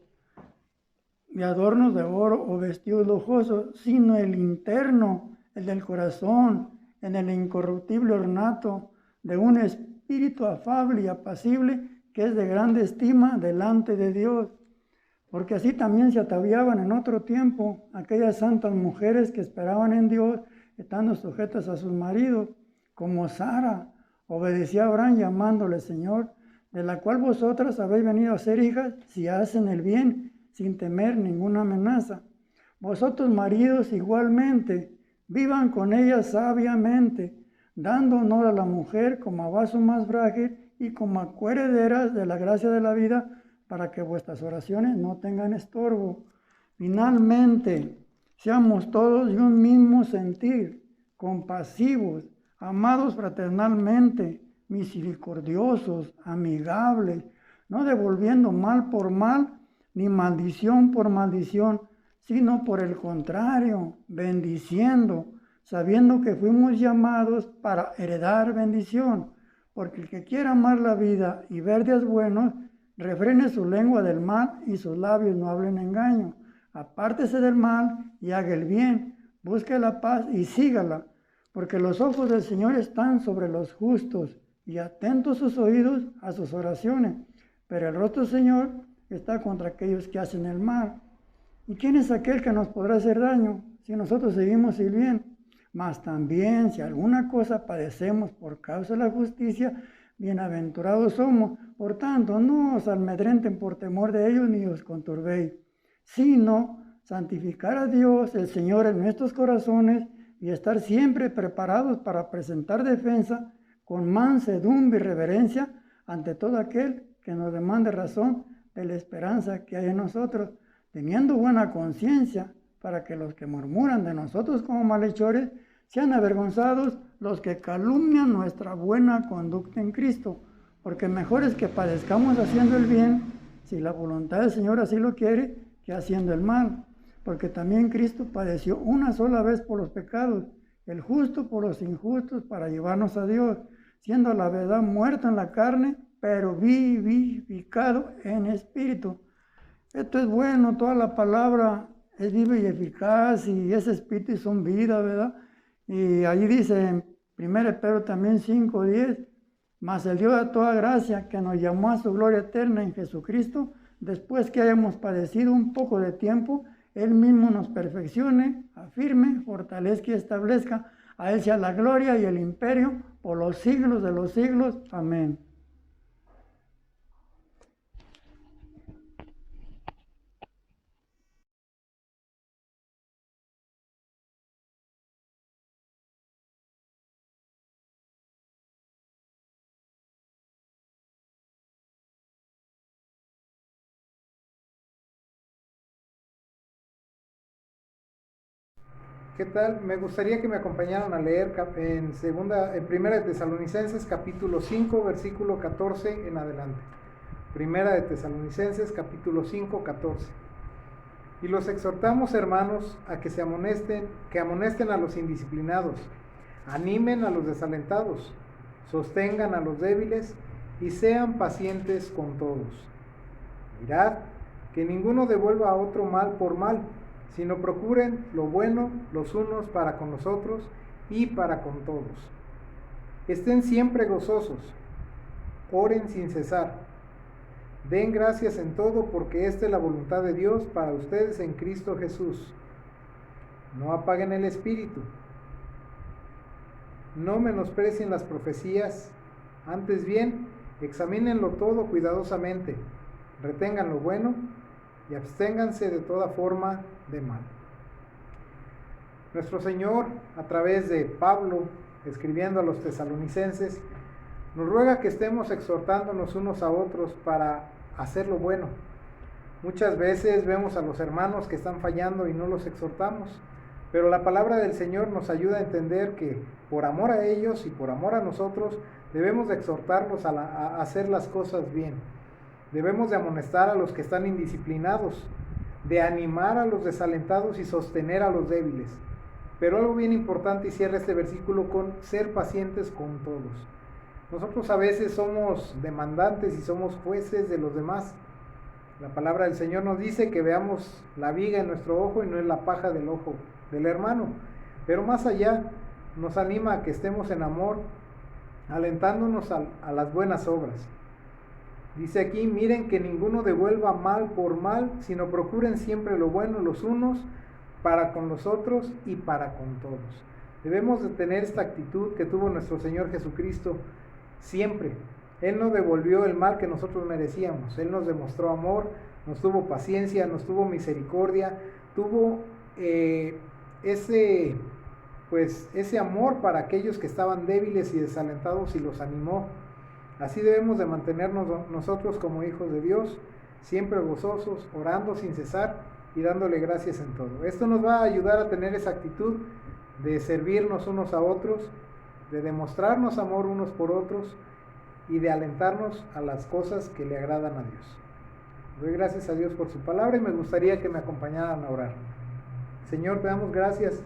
de adornos de oro o vestidos lujosos, sino el interno, el del corazón, en el incorruptible ornato de un espíritu afable y apacible que es de grande estima delante de Dios. Porque así también se ataviaban en otro tiempo aquellas santas mujeres que esperaban en Dios, estando sujetas a sus maridos, como Sara obedecía a Abraham llamándole Señor, de la cual vosotras habéis venido a ser hijas si hacen el bien, sin temer ninguna amenaza. Vosotros maridos igualmente, vivan con ella sabiamente, dando honor a la mujer como a vaso más frágil y como a coherederas de la gracia de la vida, para que vuestras oraciones no tengan estorbo. Finalmente, seamos todos de un mismo sentir, compasivos, amados fraternalmente, misericordiosos, amigables, no devolviendo mal por mal, ni maldición por maldición, sino por el contrario, bendiciendo, sabiendo que fuimos llamados para heredar bendición, porque el que quiera amar la vida y ver días buenos, refrene su lengua del mal y sus labios no hablen engaño. Apártese del mal y haga el bien, busque la paz y sígala, porque los ojos del Señor están sobre los justos y atentos sus oídos a sus oraciones, pero el rostro del Señor está contra aquellos que hacen el mal. ¿Y quién es aquel que nos podrá hacer daño si nosotros seguimos el bien? Mas también si alguna cosa padecemos por causa de la justicia, bienaventurados somos. Por tanto, no os amedrenten por temor de ellos ni os conturbéis, sino santificar a Dios, el Señor, en nuestros corazones y estar siempre preparados para presentar defensa con mansedumbre y reverencia ante todo aquel que nos demande razón de la esperanza que hay en nosotros, teniendo buena conciencia, para que los que murmuran de nosotros como malhechores sean avergonzados los que calumnian nuestra buena conducta en Cristo, porque mejor es que padezcamos haciendo el bien, si la voluntad del Señor así lo quiere, que haciendo el mal, porque también Cristo padeció una sola vez por los pecados, el justo por los injustos, para llevarnos a Dios, siendo a la verdad muerto en la carne, pero vivificado en espíritu. Esto es bueno, toda la palabra es viva y eficaz, y ese espíritu son vida, ¿verdad? Y allí dice en 1 Pedro también 5:10, mas el Dios de toda gracia, que nos llamó a su gloria eterna en Jesucristo, después que hayamos padecido un poco de tiempo, Él mismo nos perfeccione, afirme, fortalezca y establezca. A Él sea la gloria y el imperio por los siglos de los siglos. Amén. ¿Qué tal? Me gustaría que me acompañaran a leer en 1 de Tesalonicenses capítulo 5, versículo 14 en adelante. 1 de Tesalonicenses capítulo 5, 14. Y los exhortamos, hermanos, a que amonesten a los indisciplinados, animen a los desalentados, sostengan a los débiles y sean pacientes con todos. Mirad que ninguno devuelva a otro mal por mal, sino procuren lo bueno los unos para con los otros y para con todos. Estén siempre gozosos, oren sin cesar, den gracias en todo, porque esta es la voluntad de Dios para ustedes en Cristo Jesús. No apaguen el espíritu, no menosprecien las profecías, antes bien, examínenlo todo cuidadosamente, retengan lo bueno y absténganse de toda forma de mal. Nuestro Señor, a través de Pablo, escribiendo a los tesalonicenses, nos ruega que estemos exhortándonos unos a otros para hacer lo bueno. Muchas veces vemos a los hermanos que están fallando y no los exhortamos, pero la palabra del Señor nos ayuda a entender que por amor a ellos y por amor a nosotros debemos de exhortarlos a hacer las cosas bien. Debemos de amonestar a los que están indisciplinados, de animar a los desalentados y sostener a los débiles. Pero algo bien importante, y cierra este versículo con ser pacientes con todos. Nosotros a veces somos demandantes y somos jueces de los demás. La palabra del Señor nos dice que veamos la viga en nuestro ojo y no en la paja del ojo del hermano. Pero más allá, nos anima a que estemos en amor, alentándonos a las buenas obras. Dice aquí, miren que ninguno devuelva mal por mal, sino procuren siempre lo bueno los unos para con los otros y para con todos. Debemos de tener esta actitud que tuvo nuestro Señor Jesucristo siempre. Él no devolvió el mal que nosotros merecíamos. Él nos demostró amor, nos tuvo paciencia, nos tuvo misericordia, tuvo ese amor para aquellos que estaban débiles y desalentados y los animó. Así debemos de mantenernos nosotros como hijos de Dios, siempre gozosos, orando sin cesar y dándole gracias en todo. Esto nos va a ayudar a tener esa actitud de servirnos unos a otros, de demostrarnos amor unos por otros y de alentarnos a las cosas que le agradan a Dios. Doy gracias a Dios por su palabra y me gustaría que me acompañaran a orar. Señor, te damos gracias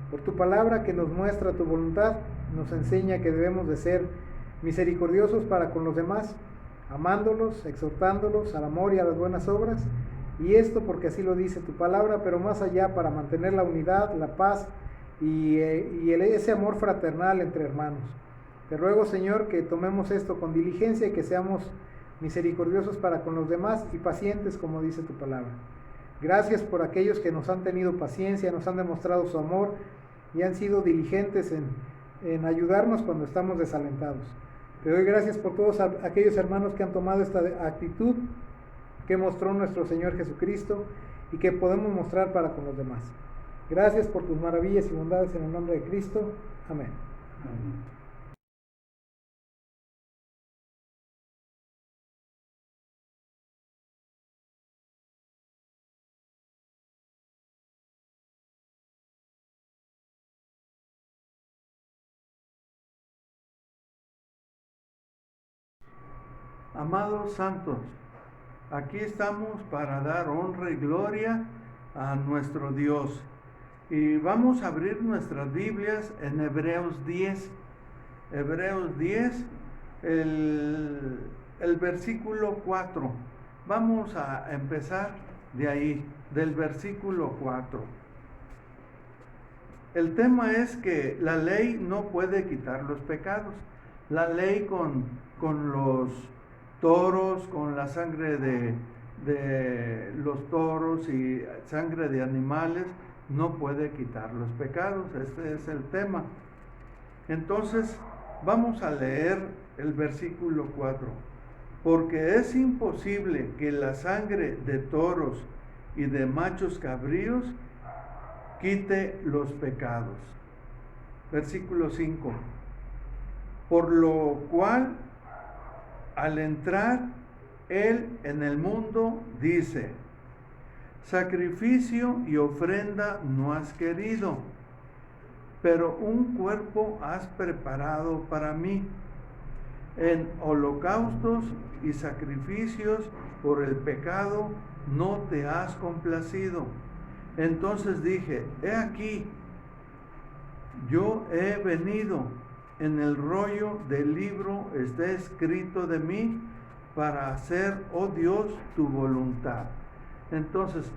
por tu palabra que nos muestra tu voluntad, nos enseña que debemos de ser misericordiosos para con los demás, amándolos, exhortándolos al amor y a las buenas obras, y esto porque así lo dice tu palabra, pero más allá para mantener la unidad, la paz y ese amor fraternal entre hermanos. Te ruego, Señor, que tomemos esto con diligencia y que seamos misericordiosos para con los demás y pacientes, como dice tu palabra. Gracias por aquellos que nos han tenido paciencia, nos han demostrado su amor y han sido diligentes en ayudarnos cuando estamos desalentados. Te doy gracias por todos aquellos hermanos que han tomado esta actitud que mostró nuestro Señor Jesucristo y que podemos mostrar para con los demás. Gracias por tus maravillas y bondades en el nombre de Cristo. Amén. Amén. Amados santos, aquí estamos para dar honra y gloria a nuestro Dios. Y vamos a abrir nuestras Biblias en Hebreos 10. Hebreos 10, el versículo 4. Vamos a empezar de ahí, del versículo 4. El tema es que la ley no puede quitar los pecados. La ley con los toros, con la sangre de los toros y sangre de animales, no puede quitar los pecados. Este es el tema. Entonces, vamos a leer el versículo 4. Porque es imposible que la sangre de toros y de machos cabríos quite los pecados. Versículo 5. Por lo cual, al entrar Él en el mundo, dice: sacrificio y ofrenda no has querido, pero un cuerpo has preparado para mí. En holocaustos y sacrificios por el pecado no te has complacido. Entonces dije: he aquí, yo he venido. En el rollo del libro está escrito de mí para hacer, oh Dios, tu voluntad. Entonces,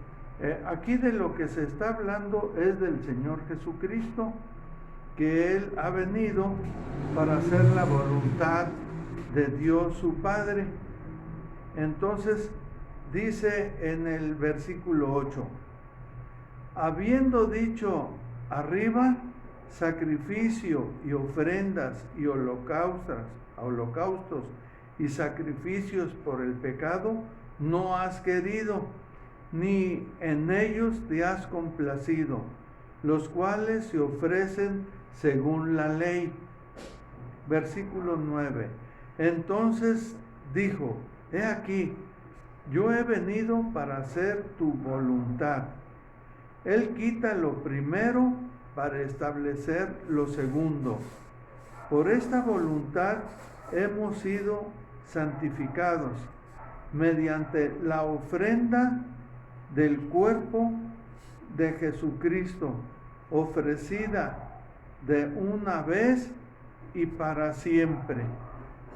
aquí de lo que se está hablando es del Señor Jesucristo, que Él ha venido para hacer la voluntad de Dios su Padre. Entonces, dice en el versículo 8, habiendo dicho arriba, sacrificio y ofrendas y holocaustos y sacrificios por el pecado no has querido, ni en ellos te has complacido, los cuales se ofrecen según la ley. Versículo 9. Entonces dijo: he aquí, yo he venido para hacer tu voluntad. Él quita lo primero para establecer lo segundo. Por esta voluntad hemos sido santificados mediante la ofrenda del cuerpo de Jesucristo, ofrecida de una vez y para siempre.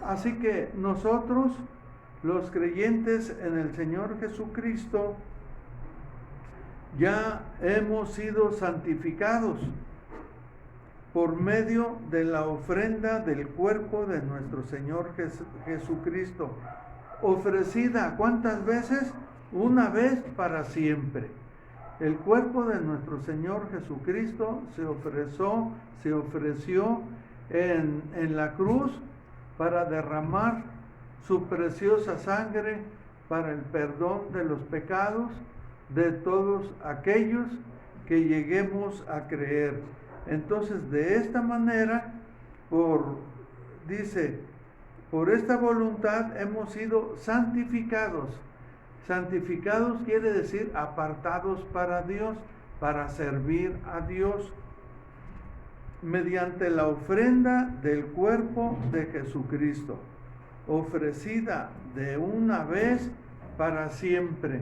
Así que nosotros, los creyentes en el Señor Jesucristo, ya hemos sido santificados por medio de la ofrenda del cuerpo de nuestro Señor Jesucristo, ofrecida ¿cuántas veces? Una vez para siempre. El cuerpo de nuestro Señor Jesucristo se ofreció en la cruz para derramar su preciosa sangre para el perdón de los pecados de todos aquellos que lleguemos a creer. Entonces, de esta manera, dice, por esta voluntad hemos sido santificados. Santificados quiere decir apartados para Dios, para servir a Dios, mediante la ofrenda del cuerpo de Jesucristo, ofrecida de una vez para siempre.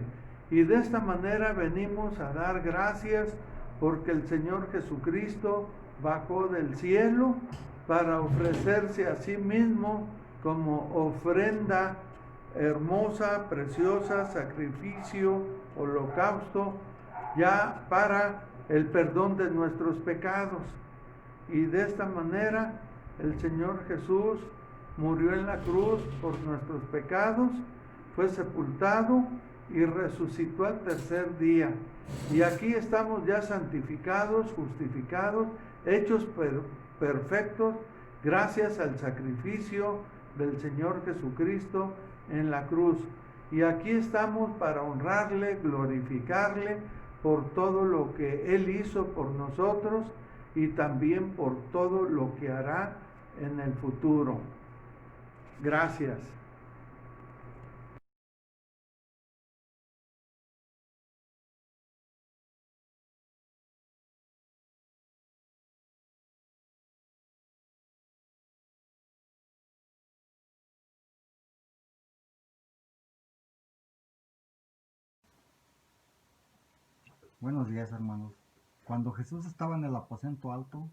Y de esta manera venimos a dar gracias porque el Señor Jesucristo bajó del cielo para ofrecerse a sí mismo como ofrenda hermosa, preciosa, sacrificio, holocausto, ya para el perdón de nuestros pecados. Y de esta manera El Señor Jesús murió en la cruz por nuestros pecados, fue sepultado y resucitó al tercer día. Y aquí estamos ya santificados, justificados, hechos perfectos, gracias al sacrificio del Señor Jesucristo en la cruz. Y aquí estamos para honrarle, glorificarle por todo lo que Él hizo por nosotros y también por todo lo que hará en el futuro. Gracias. Buenos días, hermanos. Cuando Jesús estaba en el aposento alto,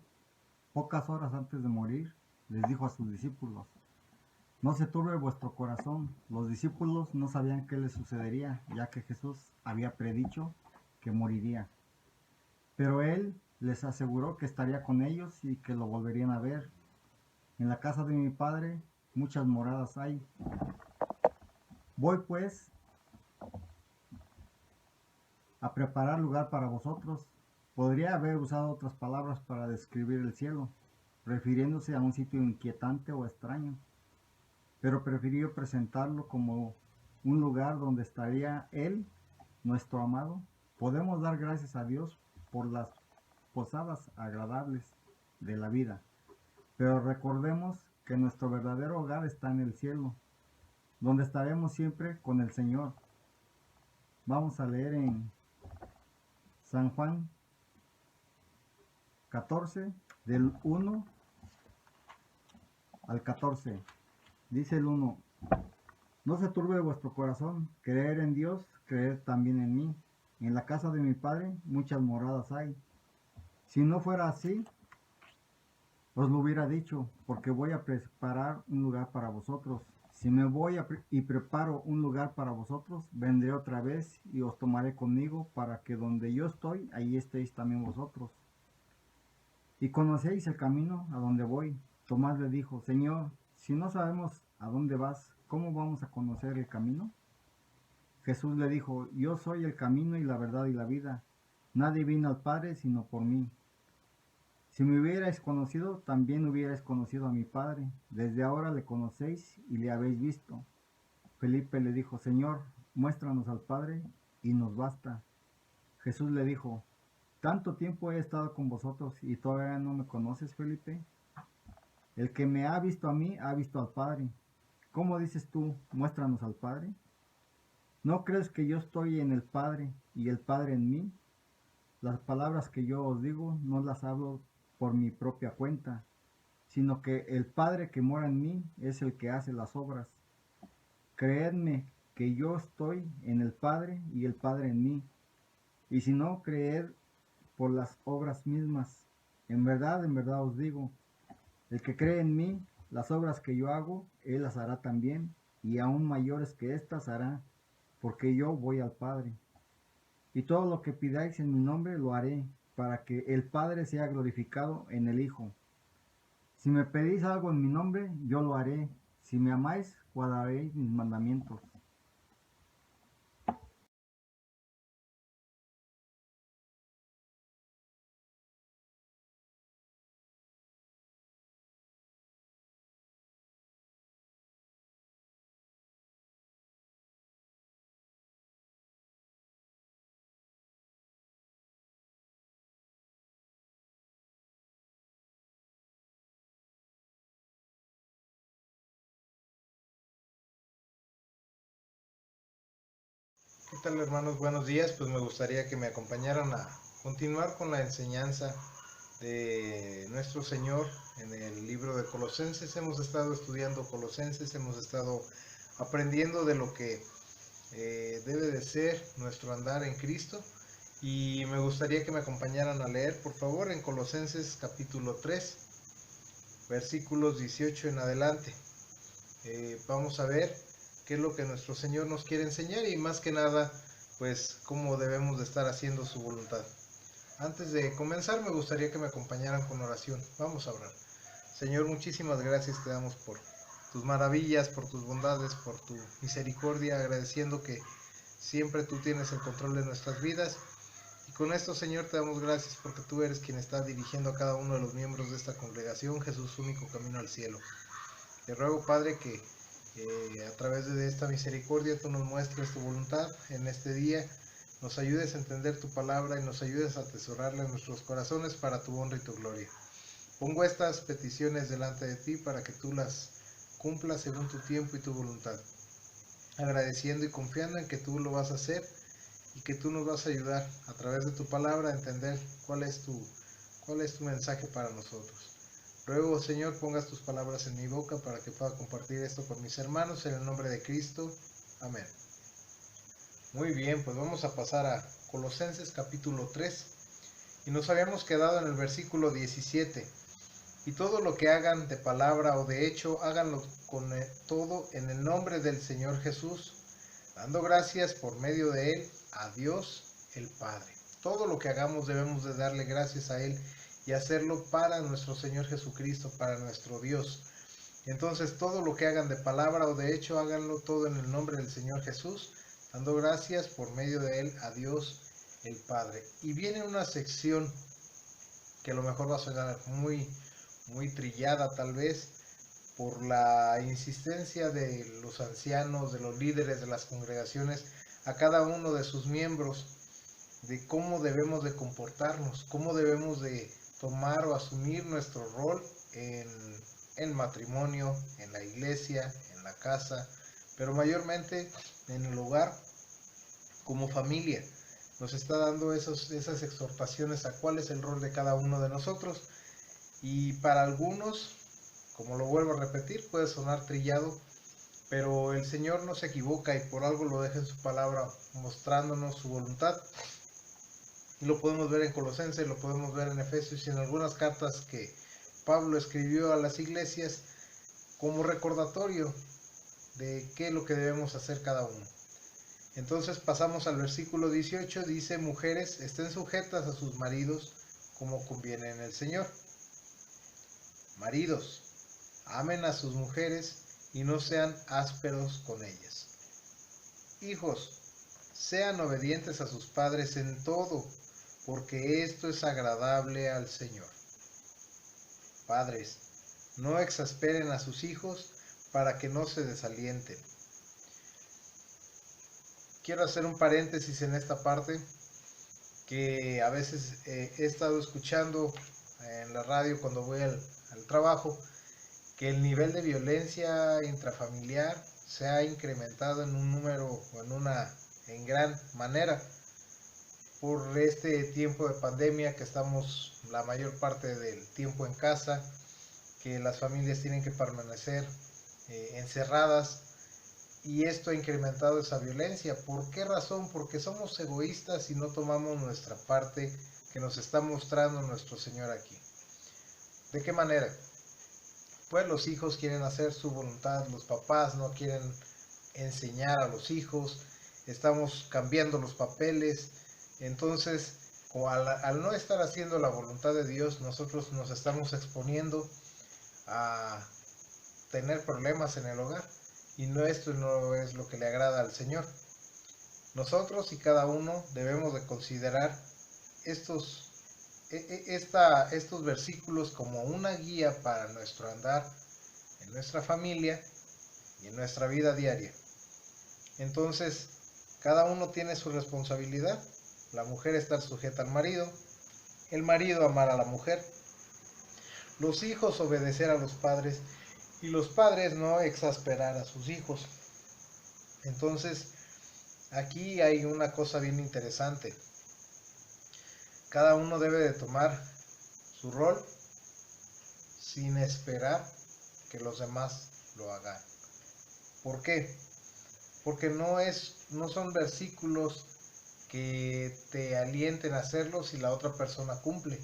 pocas horas antes de morir, les dijo a sus discípulos: no se turbe vuestro corazón. Los discípulos no sabían qué les sucedería, ya que Jesús había predicho que moriría. Pero Él les aseguró que estaría con ellos y que lo volverían a ver. En la casa de mi Padre muchas moradas hay. Voy pues a preparar lugar para vosotros. Podría haber usado otras palabras para describir el cielo, refiriéndose a un sitio inquietante o extraño, pero prefirió presentarlo como un lugar donde estaría Él, nuestro amado. Podemos dar gracias a Dios por las posadas agradables de la vida, pero recordemos que nuestro verdadero hogar está en el cielo, donde estaremos siempre con el Señor. Vamos a leer en San Juan 14, del 1 al 14. Dice el 1: no se turbe vuestro corazón, creer en Dios, creer también en mí. En la casa de mi Padre muchas moradas hay. Si no fuera así, os lo hubiera dicho, porque voy a preparar un lugar para vosotros. Si me voy y preparo un lugar para vosotros, vendré otra vez y os tomaré conmigo, para que donde yo estoy, ahí estéis también vosotros. Y conocéis el camino a donde voy. Tomás le dijo: Señor, si no sabemos a dónde vas, ¿cómo vamos a conocer el camino? Jesús le dijo: yo soy el camino y la verdad y la vida. Nadie vino al Padre sino por mí. Si me hubierais conocido, también hubierais conocido a mi Padre. Desde ahora le conocéis y le habéis visto. Felipe le dijo: Señor, muéstranos al Padre y nos basta. Jesús le dijo: ¿tanto tiempo he estado con vosotros y todavía no me conoces, Felipe? El que me ha visto a mí, ha visto al Padre. ¿Cómo dices tú, muéstranos al Padre? ¿No crees que yo estoy en el Padre y el Padre en mí? Las palabras que yo os digo no las hablo por mi propia cuenta, sino que el Padre que mora en mí es el que hace las obras. Creedme que yo estoy en el Padre y el Padre en mí. Y si no, creed por las obras mismas. En verdad os digo, el que cree en mí, las obras que yo hago, él las hará también, y aún mayores que éstas hará, porque yo voy al Padre. Y todo lo que pidáis en mi nombre lo haré, para que el Padre sea glorificado en el Hijo. Si me pedís algo en mi nombre, yo lo haré. Si me amáis, guardaréis mis mandamientos. ¿Qué tal, hermanos? Buenos días. Pues me gustaría que me acompañaran a continuar con la enseñanza de nuestro Señor en el libro de Colosenses. Hemos estado estudiando Colosenses, hemos estado aprendiendo de lo que debe de ser nuestro andar en Cristo, y me gustaría que me acompañaran a leer, por favor, en Colosenses capítulo 3, versículos 18 en adelante. Vamos a ver qué es lo que nuestro Señor nos quiere enseñar, y más que nada, pues cómo debemos de estar haciendo su voluntad. Antes de comenzar, me gustaría que me acompañaran con oración. Vamos a orar. Señor, muchísimas gracias te damos por tus maravillas, por tus bondades, por tu misericordia, agradeciendo que siempre tú tienes el control de nuestras vidas. Y con esto, Señor, te damos gracias porque tú eres quien está dirigiendo a cada uno de los miembros de esta congregación, Jesús, único camino al cielo. Te ruego, Padre, que a través de esta misericordia tú nos muestres tu voluntad en este día, nos ayudes a entender tu palabra y nos ayudes a atesorarla en nuestros corazones para tu honra y tu gloria. Pongo estas peticiones delante de ti para que tú las cumplas según tu tiempo y tu voluntad, agradeciendo y confiando en que tú lo vas a hacer y que tú nos vas a ayudar a través de tu palabra a entender cuál es tu mensaje para nosotros. Ruego, Señor, pongas tus palabras en mi boca para que pueda compartir esto con mis hermanos en el nombre de Cristo. Amén. Muy bien, pues vamos a pasar a Colosenses capítulo 3 y nos habíamos quedado en el versículo 17. Y todo lo que hagan de palabra o de hecho, háganlo con todo en el nombre del Señor Jesús, dando gracias por medio de Él a Dios el Padre. Todo lo que hagamos debemos de darle gracias a Él y hacerlo para nuestro Señor Jesucristo, para nuestro Dios. Entonces todo lo que hagan de palabra o de hecho, háganlo todo en el nombre del Señor Jesús, dando gracias por medio de Él a Dios el Padre. Y viene una sección que a lo mejor va a sonar muy trillada tal vez, por la insistencia de los ancianos, de los líderes de las congregaciones, a cada uno de sus miembros, de cómo debemos de comportarnos, cómo debemos de tomar o asumir nuestro rol en el matrimonio, en la iglesia, en la casa, pero mayormente en el hogar, como familia. Nos está dando esas exhortaciones a cuál es el rol de cada uno de nosotros. Y para algunos, como lo vuelvo a repetir, puede sonar trillado, pero el Señor no se equivoca y por algo lo deja en su palabra, mostrándonos su voluntad. Y lo podemos ver en Colosenses, lo podemos ver en Efesios y en algunas cartas que Pablo escribió a las iglesias como recordatorio de qué es lo que debemos hacer cada uno. Entonces pasamos al versículo 18, dice: mujeres, estén sujetas a sus maridos como conviene en el Señor. Maridos, amen a sus mujeres y no sean ásperos con ellas. Hijos, sean obedientes a sus padres en todo, porque esto es agradable al Señor. Padres, no exasperen a sus hijos para que no se desalienten. Quiero hacer un paréntesis en esta parte, que a veces he estado escuchando en la radio cuando voy al trabajo, que el nivel de violencia intrafamiliar se ha incrementado en un número o en gran manera por este tiempo de pandemia, que estamos la mayor parte del tiempo en casa, que las familias tienen que permanecer encerradas, y esto ha incrementado esa violencia. ¿Por qué razón? Porque somos egoístas y no tomamos nuestra parte que nos está mostrando nuestro Señor aquí. ¿De qué manera? Pues los hijos quieren hacer su voluntad, los papás no quieren enseñar a los hijos, estamos cambiando los papeles. Entonces, al no estar haciendo la voluntad de Dios, nosotros nos estamos exponiendo a tener problemas en el hogar, y esto no es lo que le agrada al Señor. Nosotros y cada uno debemos de considerar estos versículos como una guía para nuestro andar en nuestra familia y en nuestra vida diaria. Entonces, cada uno tiene su responsabilidad. La mujer estar sujeta al marido, el marido amar a la mujer, los hijos obedecer a los padres y los padres no exasperar a sus hijos. Entonces, aquí hay una cosa bien interesante. Cada uno debe de tomar su rol sin esperar que los demás lo hagan. ¿Por qué? Porque no son versículos que te alienten a hacerlo si la otra persona cumple.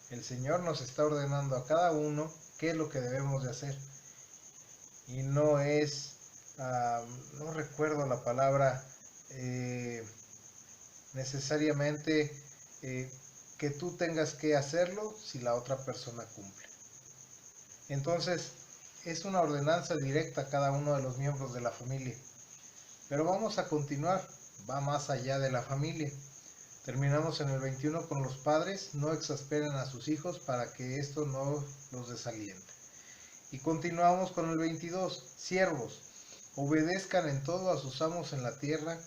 El Señor nos está ordenando a cada uno qué es lo que debemos de hacer. Y no es, no recuerdo la palabra, necesariamente que tú tengas que hacerlo si la otra persona cumple. Entonces, es una ordenanza directa a cada uno de los miembros de la familia. Pero vamos a continuar, va más allá de la familia. Terminamos en el 21 con los padres, no exasperen a sus hijos para que esto no los desaliente. Y continuamos con el 22, siervos, obedezcan en todo a sus amos en la tierra,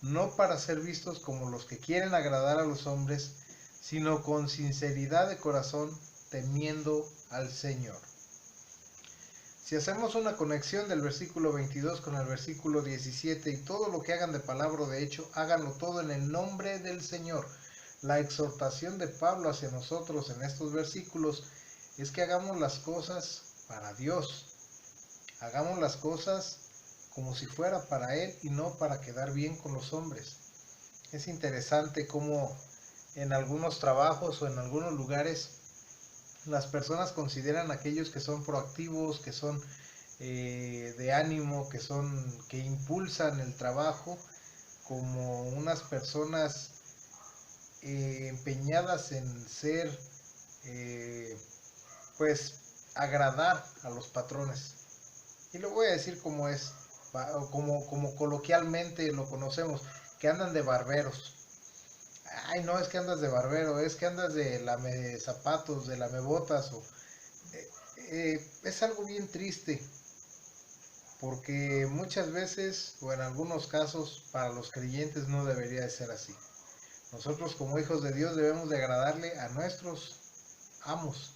no para ser vistos como los que quieren agradar a los hombres, sino con sinceridad de corazón, temiendo al Señor. Si hacemos una conexión del versículo 22 con el versículo 17, y todo lo que hagan de palabra o de hecho, háganlo todo en el nombre del Señor. La exhortación de Pablo hacia nosotros en estos versículos es que hagamos las cosas para Dios. Hagamos las cosas como si fuera para Él y no para quedar bien con los hombres. Es interesante cómo en algunos trabajos o en algunos lugares las personas consideran a aquellos que son proactivos, que son de ánimo, que impulsan el trabajo, como unas personas empeñadas en ser, pues, agradar a los patrones. Y lo voy a decir como es, como coloquialmente lo conocemos, que andan de barberos. Ay, no es que andas de barbero, es que andas de lame zapatos, de lame botas. Es algo bien triste, porque muchas veces, o en algunos casos, para los creyentes no debería de ser así. Nosotros como hijos de Dios debemos de agradarle a nuestros amos,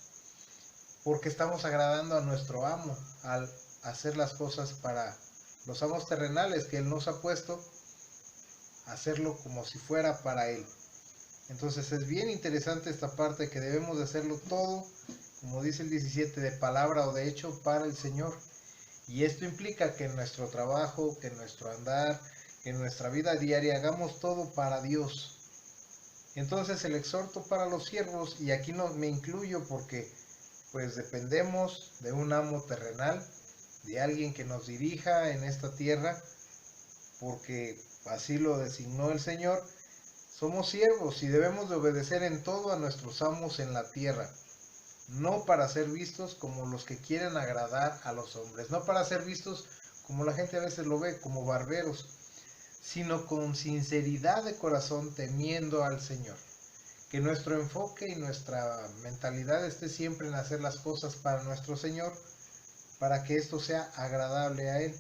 porque estamos agradando a nuestro amo al hacer las cosas para los amos terrenales que Él nos ha puesto, hacerlo como si fuera para Él. Entonces es bien interesante esta parte que debemos de hacerlo todo, como dice el 17, de palabra o de hecho para el Señor. Y esto implica que en nuestro trabajo, que en nuestro andar, que en nuestra vida diaria hagamos todo para Dios. Entonces el exhorto para los siervos, y aquí no me incluyo porque pues dependemos de un amo terrenal, de alguien que nos dirija en esta tierra, porque así lo designó el Señor. Somos siervos y debemos de obedecer en todo a nuestros amos en la tierra, no para ser vistos como los que quieren agradar a los hombres, no para ser vistos como la gente a veces lo ve, como barberos, sino con sinceridad de corazón, temiendo al Señor. Que nuestro enfoque y nuestra mentalidad esté siempre en hacer las cosas para nuestro Señor, para que esto sea agradable a Él,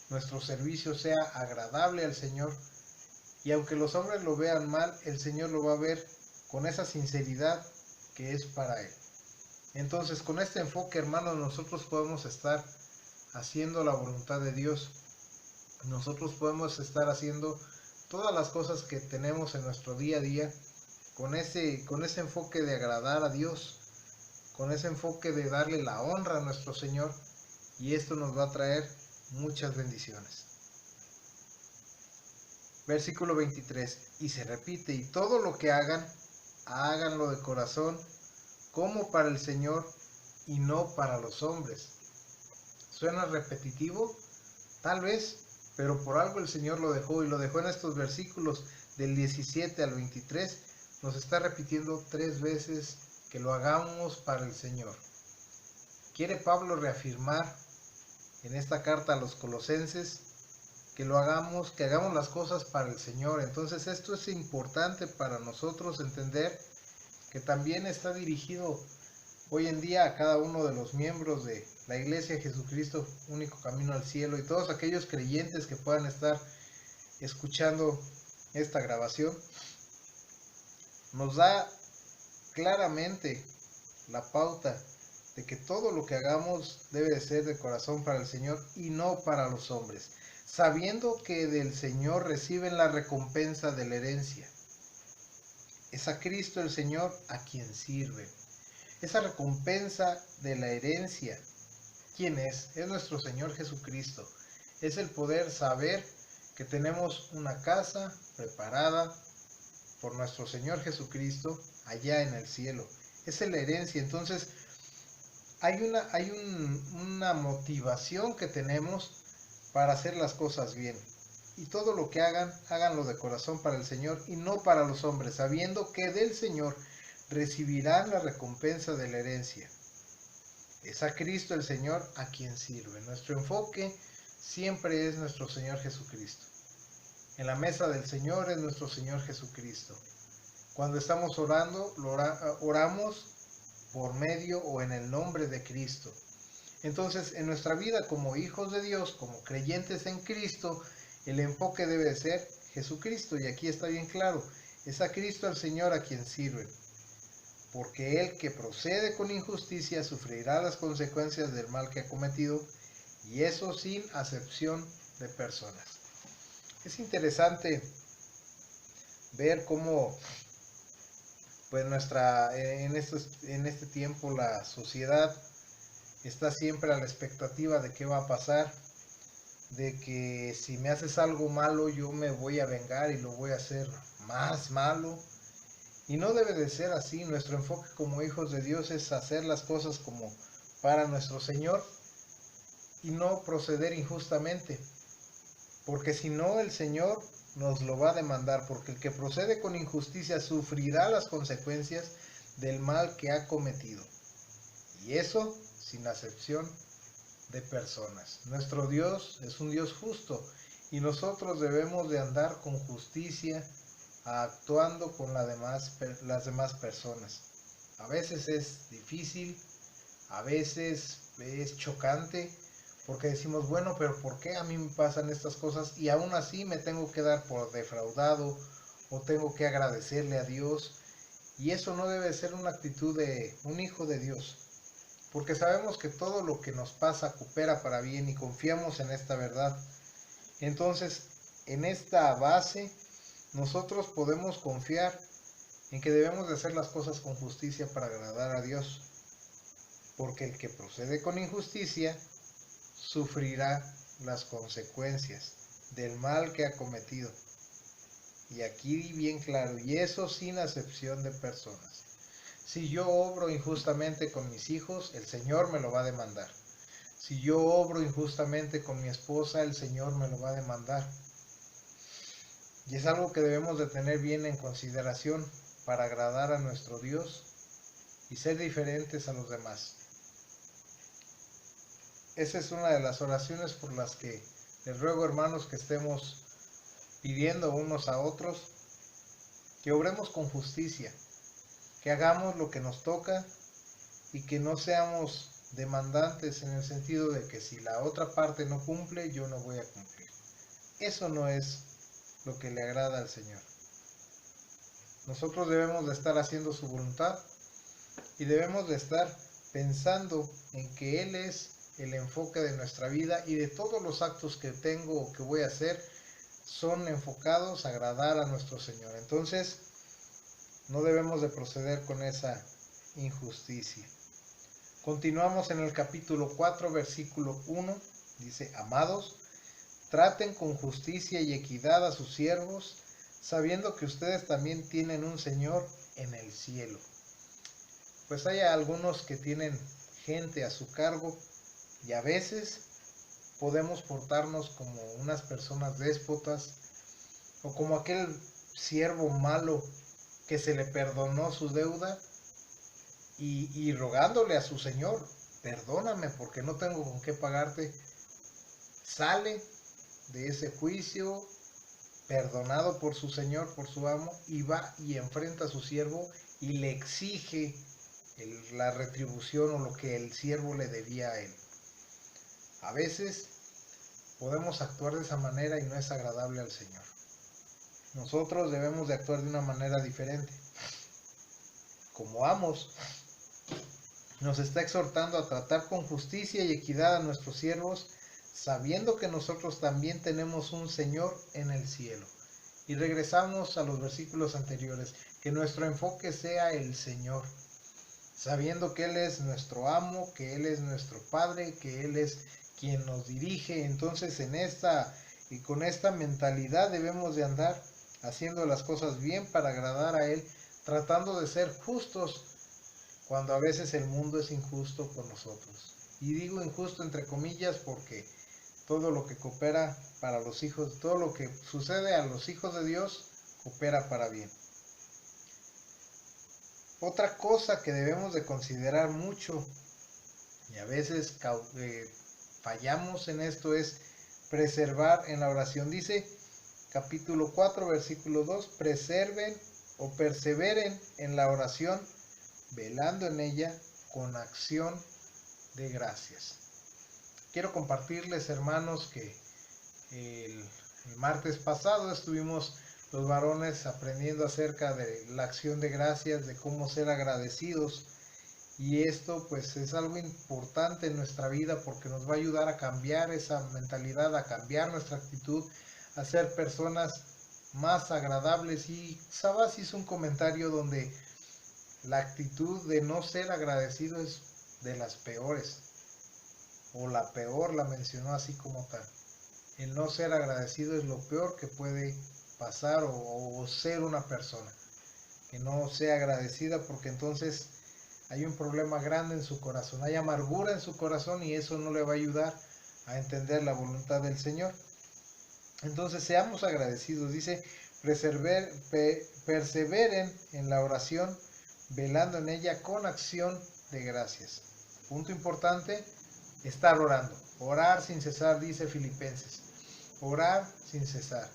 nuestro servicio sea agradable al Señor. Y aunque los hombres lo vean mal, el Señor lo va a ver con esa sinceridad que es para Él. Entonces, con este enfoque, hermanos, nosotros podemos estar haciendo la voluntad de Dios. Nosotros podemos estar haciendo todas las cosas que tenemos en nuestro día a día con ese enfoque de agradar a Dios, con ese enfoque de darle la honra a nuestro Señor, y esto nos va a traer muchas bendiciones. Versículo 23, y se repite, y todo lo que hagan, háganlo de corazón, como para el Señor y no para los hombres. ¿Suena repetitivo? Tal vez, pero por algo el Señor lo dejó, y lo dejó en estos versículos del 17 al 23, nos está repitiendo 3 veces que lo hagamos para el Señor. Quiere Pablo reafirmar en esta carta a los colosenses que hagamos las cosas para el Señor. Entonces esto es importante para nosotros entender que también está dirigido hoy en día a cada uno de los miembros de la Iglesia de Jesucristo, único camino al cielo, y todos aquellos creyentes que puedan estar escuchando esta grabación. Nos da claramente la pauta de que todo lo que hagamos debe de ser de corazón para el Señor y no para los hombres, sabiendo que del Señor reciben la recompensa de la herencia. Es a Cristo el Señor a quien sirve. Esa recompensa de la herencia, ¿quién es? Es nuestro Señor Jesucristo. Es el poder saber que tenemos una casa preparada por nuestro Señor Jesucristo allá en el cielo. Esa es la herencia. Entonces hay una motivación que tenemos para hacer las cosas bien. Y todo lo que hagan, háganlo de corazón para el Señor y no para los hombres, sabiendo que del Señor recibirán la recompensa de la herencia. Es a Cristo el Señor a quien sirve. Nuestro enfoque siempre es nuestro Señor Jesucristo. En la mesa del Señor es nuestro Señor Jesucristo. Cuando estamos orando, oramos por medio o en el nombre de Cristo. Entonces, en nuestra vida como hijos de Dios, como creyentes en Cristo, el enfoque debe de ser Jesucristo. Y aquí está bien claro, es a Cristo el Señor a quien sirven. Porque el que procede con injusticia sufrirá las consecuencias del mal que ha cometido, y eso sin acepción de personas. Es interesante ver cómo pues en este tiempo la sociedad está siempre a la expectativa de qué va a pasar, de que si me haces algo malo yo me voy a vengar y lo voy a hacer más malo. Y no debe de ser así. Nuestro enfoque como hijos de Dios es hacer las cosas como para nuestro Señor y no proceder injustamente, porque si no el Señor nos lo va a demandar, porque el que procede con injusticia sufrirá las consecuencias del mal que ha cometido, y eso sin acepción de personas. Nuestro Dios es un Dios justo y nosotros debemos de andar con justicia, actuando con las demás personas. A veces es difícil, a veces es chocante, porque decimos, bueno, pero ¿por qué a mí me pasan estas cosas? Y aún así me tengo que dar por defraudado, o tengo que agradecerle a Dios. Y eso no debe ser una actitud de un hijo de Dios, porque sabemos que todo lo que nos pasa coopera para bien y confiamos en esta verdad. Entonces, en esta base, nosotros podemos confiar en que debemos de hacer las cosas con justicia para agradar a Dios, porque el que procede con injusticia sufrirá las consecuencias del mal que ha cometido. Y aquí bien claro, y eso sin acepción de personas. Si yo obro injustamente con mis hijos, el Señor me lo va a demandar. Si yo obro injustamente con mi esposa, el Señor me lo va a demandar. Y es algo que debemos de tener bien en consideración para agradar a nuestro Dios y ser diferentes a los demás. Esa es una de las oraciones por las que les ruego, hermanos, que estemos pidiendo unos a otros, que obremos con justicia, que hagamos lo que nos toca y que no seamos demandantes en el sentido de que si la otra parte no cumple, yo no voy a cumplir. Eso no es lo que le agrada al Señor. Nosotros debemos de estar haciendo su voluntad y debemos de estar pensando en que Él es el enfoque de nuestra vida, y de todos los actos que tengo o que voy a hacer son enfocados a agradar a nuestro Señor. Entonces no debemos de proceder con esa injusticia. Continuamos en el capítulo 4, versículo 1. Dice: amados, traten con justicia y equidad a sus siervos, sabiendo que ustedes también tienen un Señor en el cielo. Pues hay algunos que tienen gente a su cargo, y a veces podemos portarnos como unas personas déspotas, o como aquel siervo malo que se le perdonó su deuda y rogándole a su Señor: perdóname porque no tengo con qué pagarte. Sale de ese juicio perdonado por su Señor, por su amo, y va y enfrenta a su siervo y le exige la retribución o lo que el siervo le debía a él. A veces podemos actuar de esa manera y no es agradable al Señor. Nosotros debemos de actuar de una manera diferente. Como amos, nos está exhortando a tratar con justicia y equidad a nuestros siervos, sabiendo que nosotros también tenemos un Señor en el cielo. Y regresamos a los versículos anteriores, que nuestro enfoque sea el Señor, sabiendo que Él es nuestro amo, que Él es nuestro Padre, que Él es quien nos dirige. Entonces con esta mentalidad debemos de andar haciendo las cosas bien para agradar a Él, tratando de ser justos cuando a veces el mundo es injusto con nosotros. Y digo injusto entre comillas porque todo lo que coopera para los hijos, todo lo que sucede a los hijos de Dios coopera para bien. Otra cosa que debemos de considerar mucho y a veces fallamos en esto, es preservar en la oración. Dice capítulo 4, versículo 2, preserven o perseveren en la oración, velando en ella con acción de gracias. Quiero compartirles, hermanos, que el martes pasado estuvimos los varones aprendiendo acerca de la acción de gracias, de cómo ser agradecidos, y esto pues es algo importante en nuestra vida porque nos va a ayudar a cambiar esa mentalidad, a cambiar nuestra actitud, a ser personas más agradables. Y Sabas hizo un comentario donde la actitud de no ser agradecido es de las peores, o la peor, la mencionó así como tal. El no ser agradecido es lo peor que puede pasar o ser una persona que no sea agradecida, porque entonces hay un problema grande en su corazón, hay amargura en su corazón y eso no le va a ayudar a entender la voluntad del Señor. Entonces seamos agradecidos. Dice, perseveren en la oración, velando en ella con acción de gracias. Punto importante, estar orando. Orar sin cesar, dice Filipenses. Orar sin cesar.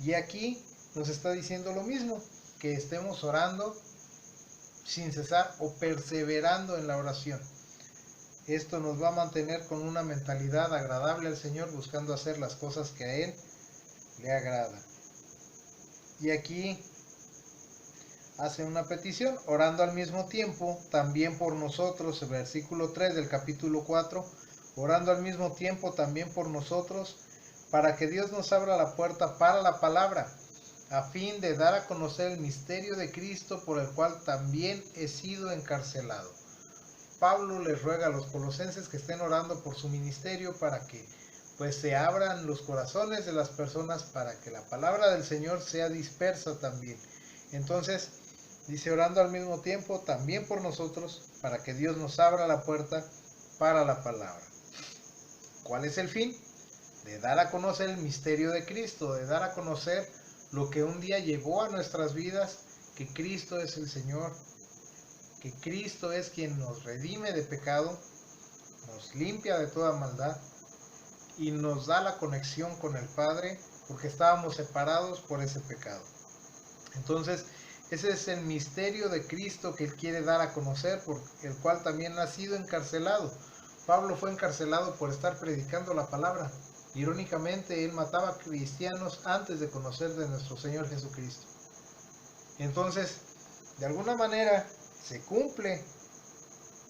Y aquí nos está diciendo lo mismo, que estemos orando sin cesar o perseverando en la oración. Esto nos va a mantener con una mentalidad agradable al Señor, buscando hacer las cosas que a Él le agradan. Y aquí hace una petición, orando al mismo tiempo también por nosotros, el versículo 3 del capítulo 4, orando al mismo tiempo también por nosotros, para que Dios nos abra la puerta para la palabra, a fin de dar a conocer el misterio de Cristo, por el cual también he sido encarcelado. Pablo les ruega a los colosenses que estén orando por su ministerio para que pues se abran los corazones de las personas, para que la palabra del Señor sea dispersa también. Entonces dice, orando al mismo tiempo también por nosotros, para que Dios nos abra la puerta para la palabra. ¿Cuál es el fin? De dar a conocer el misterio de Cristo, de dar a conocer lo que un día llegó a nuestras vidas, que Cristo es el Señor, que Cristo es quien nos redime de pecado, nos limpia de toda maldad y nos da la conexión con el Padre, porque estábamos separados por ese pecado. Entonces, ese es el misterio de Cristo que Él quiere dar a conocer, por el cual también ha sido encarcelado. Pablo fue encarcelado por estar predicando la palabra. Irónicamente, él mataba a cristianos antes de conocer de nuestro Señor Jesucristo. Entonces, de alguna manera, se cumple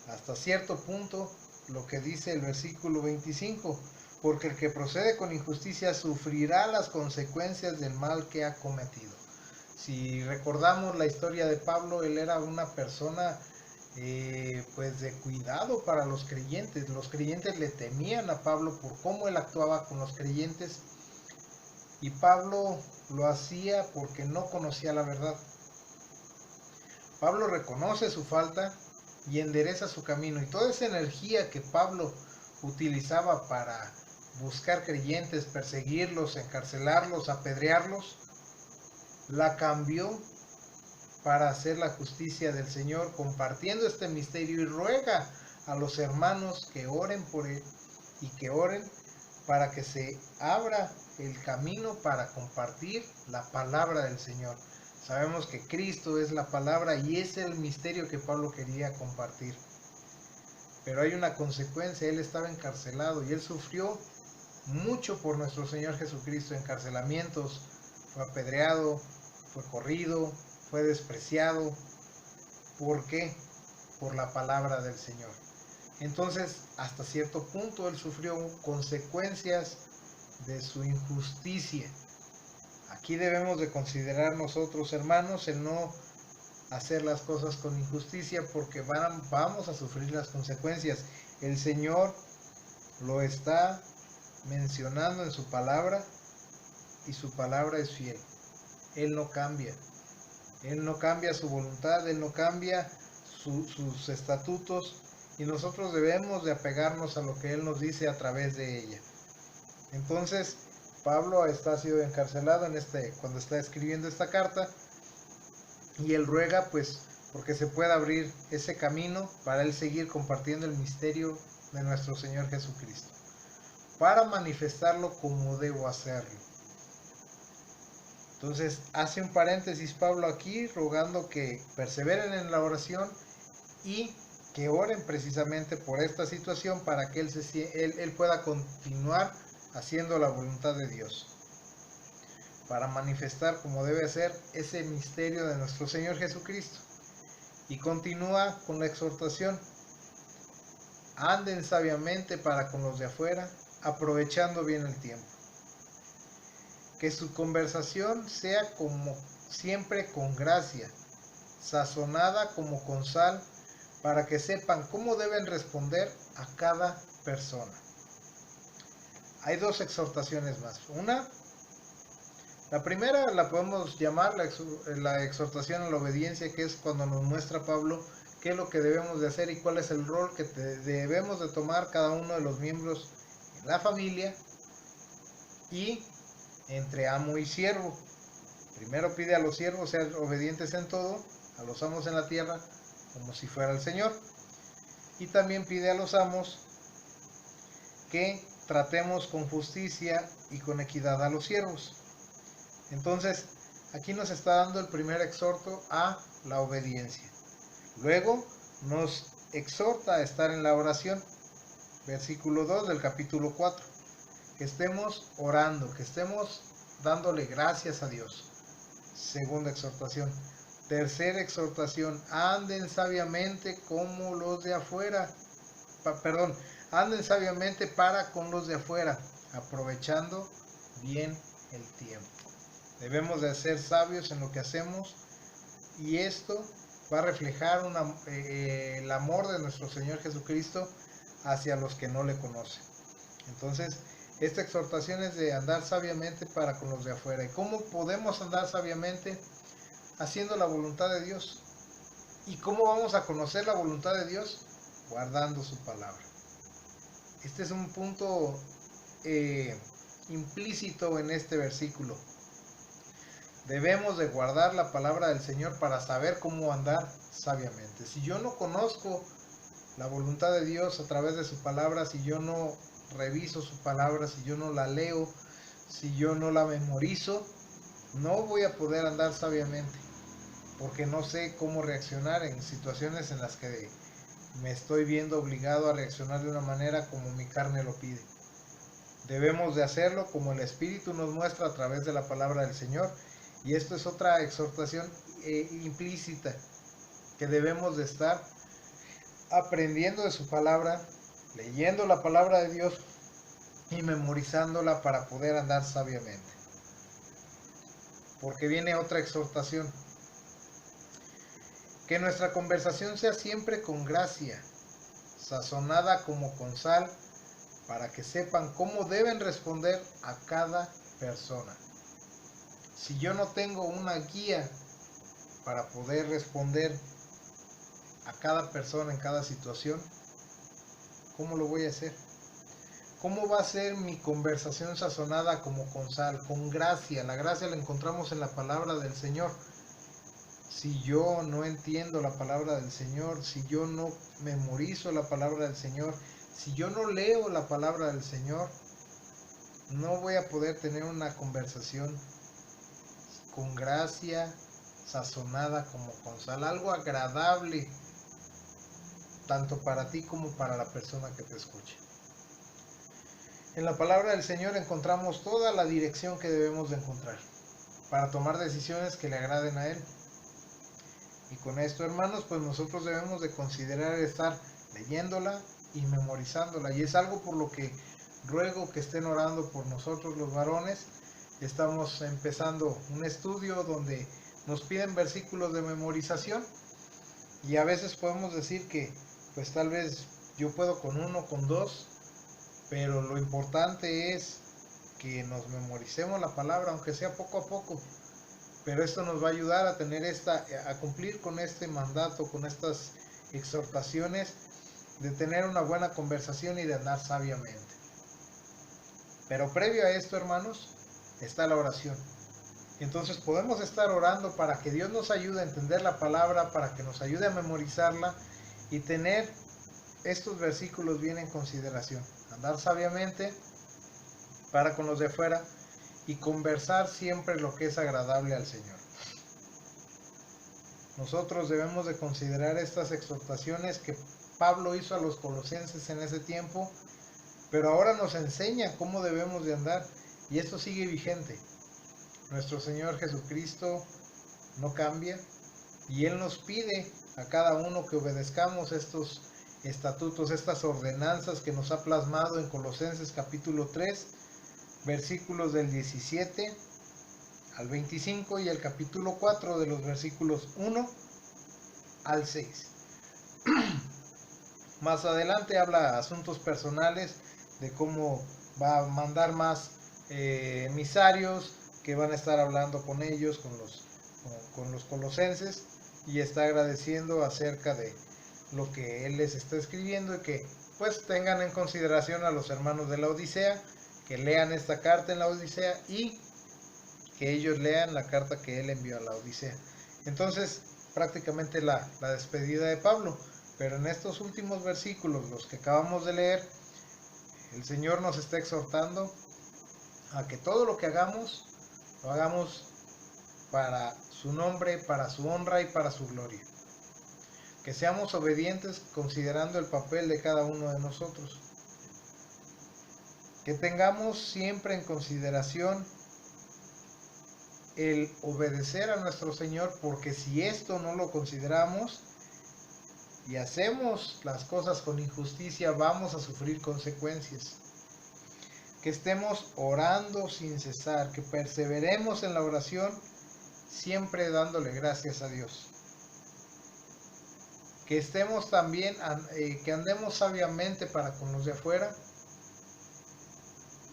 hasta cierto punto lo que dice el versículo 25, porque el que procede con injusticia sufrirá las consecuencias del mal que ha cometido. Si recordamos la historia de Pablo, él era una persona pues de cuidado para los creyentes. Los creyentes le temían a Pablo por cómo él actuaba con los creyentes, y Pablo lo hacía porque no conocía la verdad. Pablo reconoce su falta y endereza su camino, y toda esa energía que Pablo utilizaba para buscar creyentes, perseguirlos, encarcelarlos, apedrearlos, la cambió para hacer la justicia del Señor, compartiendo este misterio, y ruega a los hermanos que oren por él y que oren para que se abra el camino para compartir la palabra del Señor. Sabemos que Cristo es la palabra y es el misterio que Pablo quería compartir. Pero hay una consecuencia, él estaba encarcelado y él sufrió mucho por nuestro Señor Jesucristo, encarcelamientos, fue apedreado, fue corrido, fue despreciado. ¿Por qué? Por la palabra del Señor. Entonces, hasta cierto punto él sufrió consecuencias de su injusticia. Aquí debemos de considerar nosotros, hermanos, el no hacer las cosas con injusticia, porque vamos a sufrir las consecuencias. El Señor lo está mencionando en su palabra, y su palabra es fiel. Él no cambia. Él no cambia su voluntad, Él no cambia sus estatutos, y nosotros debemos de apegarnos a lo que Él nos dice a través de ella. Entonces, Pablo está sido encarcelado cuando está escribiendo esta carta, y él ruega pues porque se pueda abrir ese camino para Él seguir compartiendo el misterio de nuestro Señor Jesucristo, para manifestarlo como debo hacerlo. Entonces hace un paréntesis Pablo aquí, rogando que perseveren en la oración y que oren precisamente por esta situación para que él pueda continuar haciendo la voluntad de Dios, para manifestar como debe ser ese misterio de nuestro Señor Jesucristo. Y continúa con la exhortación: anden sabiamente para con los de afuera, aprovechando bien el tiempo. Que su conversación sea como siempre con gracia, sazonada como con sal, para que sepan cómo deben responder a cada persona. Hay dos exhortaciones más. La primera la podemos llamar la exhortación a la obediencia, que es cuando nos muestra Pablo qué es lo que debemos de hacer y cuál es el rol que debemos de tomar cada uno de los miembros en la familia y entre amo y siervo. Primero pide a los siervos ser obedientes en todo, a los amos en la tierra, como si fuera el Señor. Y también pide a los amos que tratemos con justicia y con equidad a los siervos. Entonces, aquí nos está dando el primer exhorto a la obediencia. Luego nos exhorta a estar en la oración. Versículo 2 del capítulo 4. Que estemos orando, que estemos dándole gracias a Dios. Segunda exhortación. Tercera exhortación: anden sabiamente como los de afuera. Anden sabiamente para con los de afuera, aprovechando bien el tiempo. Debemos de ser sabios en lo que hacemos, y esto va a reflejar el amor de nuestro Señor Jesucristo hacia los que no le conocen. Entonces, esta exhortación es de andar sabiamente para con los de afuera. ¿Y cómo podemos andar sabiamente? Haciendo la voluntad de Dios. ¿Y cómo vamos a conocer la voluntad de Dios? Guardando su palabra. Este es un punto implícito en este versículo. Debemos de guardar la palabra del Señor para saber cómo andar sabiamente. Si yo no conozco la voluntad de Dios a través de su palabra, si yo no reviso su palabra, si yo no la leo, si yo no la memorizo, no voy a poder andar sabiamente, porque no sé cómo reaccionar en situaciones en las que me estoy viendo obligado a reaccionar de una manera como mi carne lo pide. Debemos de hacerlo como el Espíritu nos muestra a través de la palabra del Señor. Y esto es otra exhortación implícita, que debemos de estar aprendiendo de su palabra, leyendo la palabra de Dios y memorizándola para poder andar sabiamente. Porque viene otra exhortación: que nuestra conversación sea siempre con gracia, sazonada como con sal, para que sepan cómo deben responder a cada persona. Si yo no tengo una guía para poder responder a cada persona en cada situación, ¿cómo lo voy a hacer? ¿Cómo va a ser mi conversación sazonada como con sal, con gracia? La gracia la encontramos en la palabra del Señor. Si yo no entiendo la palabra del Señor, si yo no memorizo la palabra del Señor, si yo no leo la palabra del Señor, no voy a poder tener una conversación con gracia, sazonada como con sal, algo agradable tanto para ti como para la persona que te escuche. En la palabra del Señor encontramos toda la dirección que debemos de encontrar para tomar decisiones que le agraden a Él. Y con esto, hermanos, pues nosotros debemos de considerar estar leyéndola y memorizándola. Y es algo por lo que ruego que estén orando por nosotros los varones. Estamos empezando un estudio donde nos piden versículos de memorización. Y a veces podemos decir que pues tal vez yo puedo con uno, con dos. Pero lo importante es que nos memoricemos la palabra, aunque sea poco a poco. Pero esto nos va a ayudar a tener a cumplir con este mandato, con estas exhortaciones, de tener una buena conversación y de andar sabiamente. Pero previo a esto, hermanos, está la oración. Entonces podemos estar orando para que Dios nos ayude a entender la palabra, para que nos ayude a memorizarla y tener estos versículos bien en consideración. Andar sabiamente para con los de afuera y conversar siempre lo que es agradable al Señor. Nosotros debemos de considerar estas exhortaciones que Pablo hizo a los colosenses en ese tiempo, pero ahora nos enseña cómo debemos de andar y esto sigue vigente. Nuestro Señor Jesucristo no cambia y Él nos pide a cada uno que obedezcamos estos estatutos, estas ordenanzas que nos ha plasmado en Colosenses capítulo 3, versículos del 17 al 25 y el capítulo 4 de los versículos 1 al 6. Más adelante habla asuntos personales de cómo va a mandar más emisarios que van a estar hablando con ellos, con los colosenses, y está agradeciendo acerca de lo que él les está escribiendo y que pues tengan en consideración a los hermanos de la Odisea, que lean esta carta en la Odisea y que ellos lean la carta que él envió a la Odisea. Entonces prácticamente la despedida de Pablo, pero en estos últimos versículos, los que acabamos de leer, el Señor nos está exhortando a que todo lo que hagamos, lo hagamos para su nombre, para su honra y para su gloria. Que seamos obedientes considerando el papel de cada uno de nosotros. Que tengamos siempre en consideración el obedecer a nuestro Señor, porque si esto no lo consideramos y hacemos las cosas con injusticia, vamos a sufrir consecuencias. Que estemos orando sin cesar, que perseveremos en la oración, siempre dándole gracias a Dios. Que estemos también, que andemos sabiamente para con los de afuera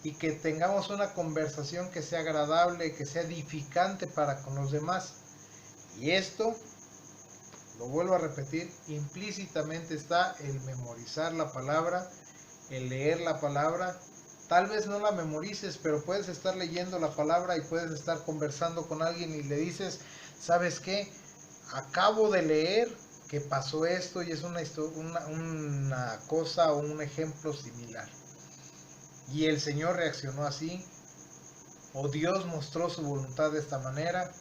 y que tengamos una conversación que sea agradable, que sea edificante para con los demás. Y esto, lo vuelvo a repetir, implícitamente está el memorizar la palabra, el leer la palabra. Tal vez no la memorices, pero puedes estar leyendo la palabra y puedes estar conversando con alguien y le dices, ¿sabes qué? Acabo de leer que pasó esto y es una cosa o un ejemplo similar. Y el Señor reaccionó así, o Dios mostró su voluntad de esta manera,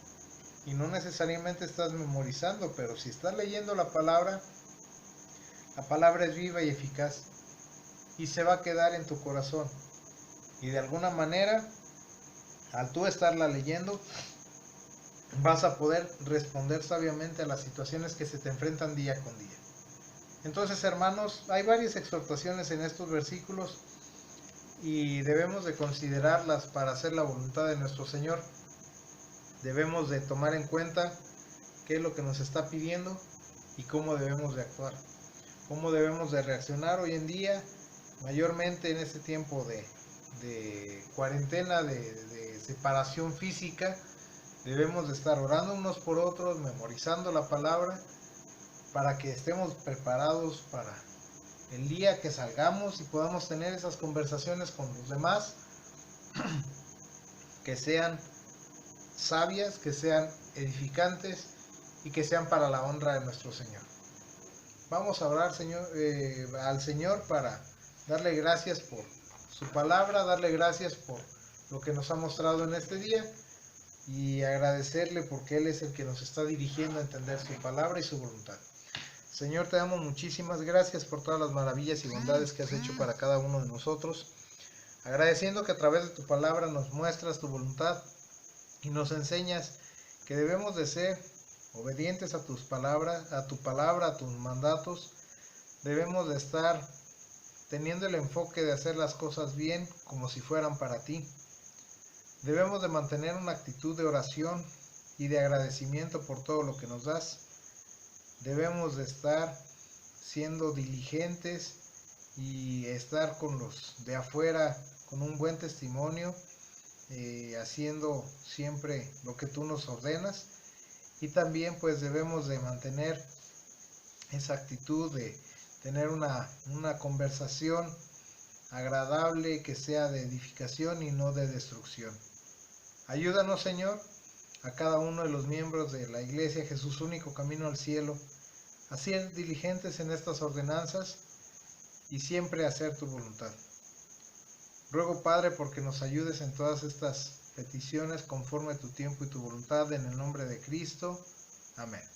y no necesariamente estás memorizando, pero si estás leyendo la palabra es viva y eficaz, y se va a quedar en tu corazón. Y de alguna manera, al tú estarla leyendo, vas a poder responder sabiamente a las situaciones que se te enfrentan día con día. Entonces, hermanos, hay varias exhortaciones en estos versículos y debemos de considerarlas para hacer la voluntad de nuestro Señor. Debemos de tomar en cuenta qué es lo que nos está pidiendo y cómo debemos de actuar, cómo debemos de reaccionar hoy en día, mayormente en este tiempo de cuarentena, de separación física. Debemos de estar orando unos por otros, memorizando la palabra, para que estemos preparados para el día que salgamos y podamos tener esas conversaciones con los demás, que sean sabias, que sean edificantes y que sean para la honra de nuestro Señor. Vamos a orar, al Señor para darle gracias por su palabra, darle gracias por lo que nos ha mostrado en este día y agradecerle porque Él es el que nos está dirigiendo a entender su palabra y su voluntad. Señor, te damos muchísimas gracias por todas las maravillas y bondades que has hecho para cada uno de nosotros, agradeciendo que a través de tu palabra nos muestras tu voluntad y nos enseñas que debemos de ser obedientes a tus palabras, a tu palabra, a tus mandatos. Debemos de estar teniendo el enfoque de hacer las cosas bien como si fueran para ti. Debemos de mantener una actitud de oración y de agradecimiento por todo lo que nos das. Debemos de estar siendo diligentes y estar con los de afuera con un buen testimonio, haciendo siempre lo que tú nos ordenas. Y también pues debemos de mantener esa actitud de tener una conversación agradable que sea de edificación y no de destrucción. Ayúdanos, Señor, a cada uno de los miembros de la Iglesia Jesús Único Camino al Cielo, a ser diligentes en estas ordenanzas y siempre hacer tu voluntad. Ruego, Padre, porque nos ayudes en todas estas peticiones conforme a tu tiempo y tu voluntad, en el nombre de Cristo. Amén.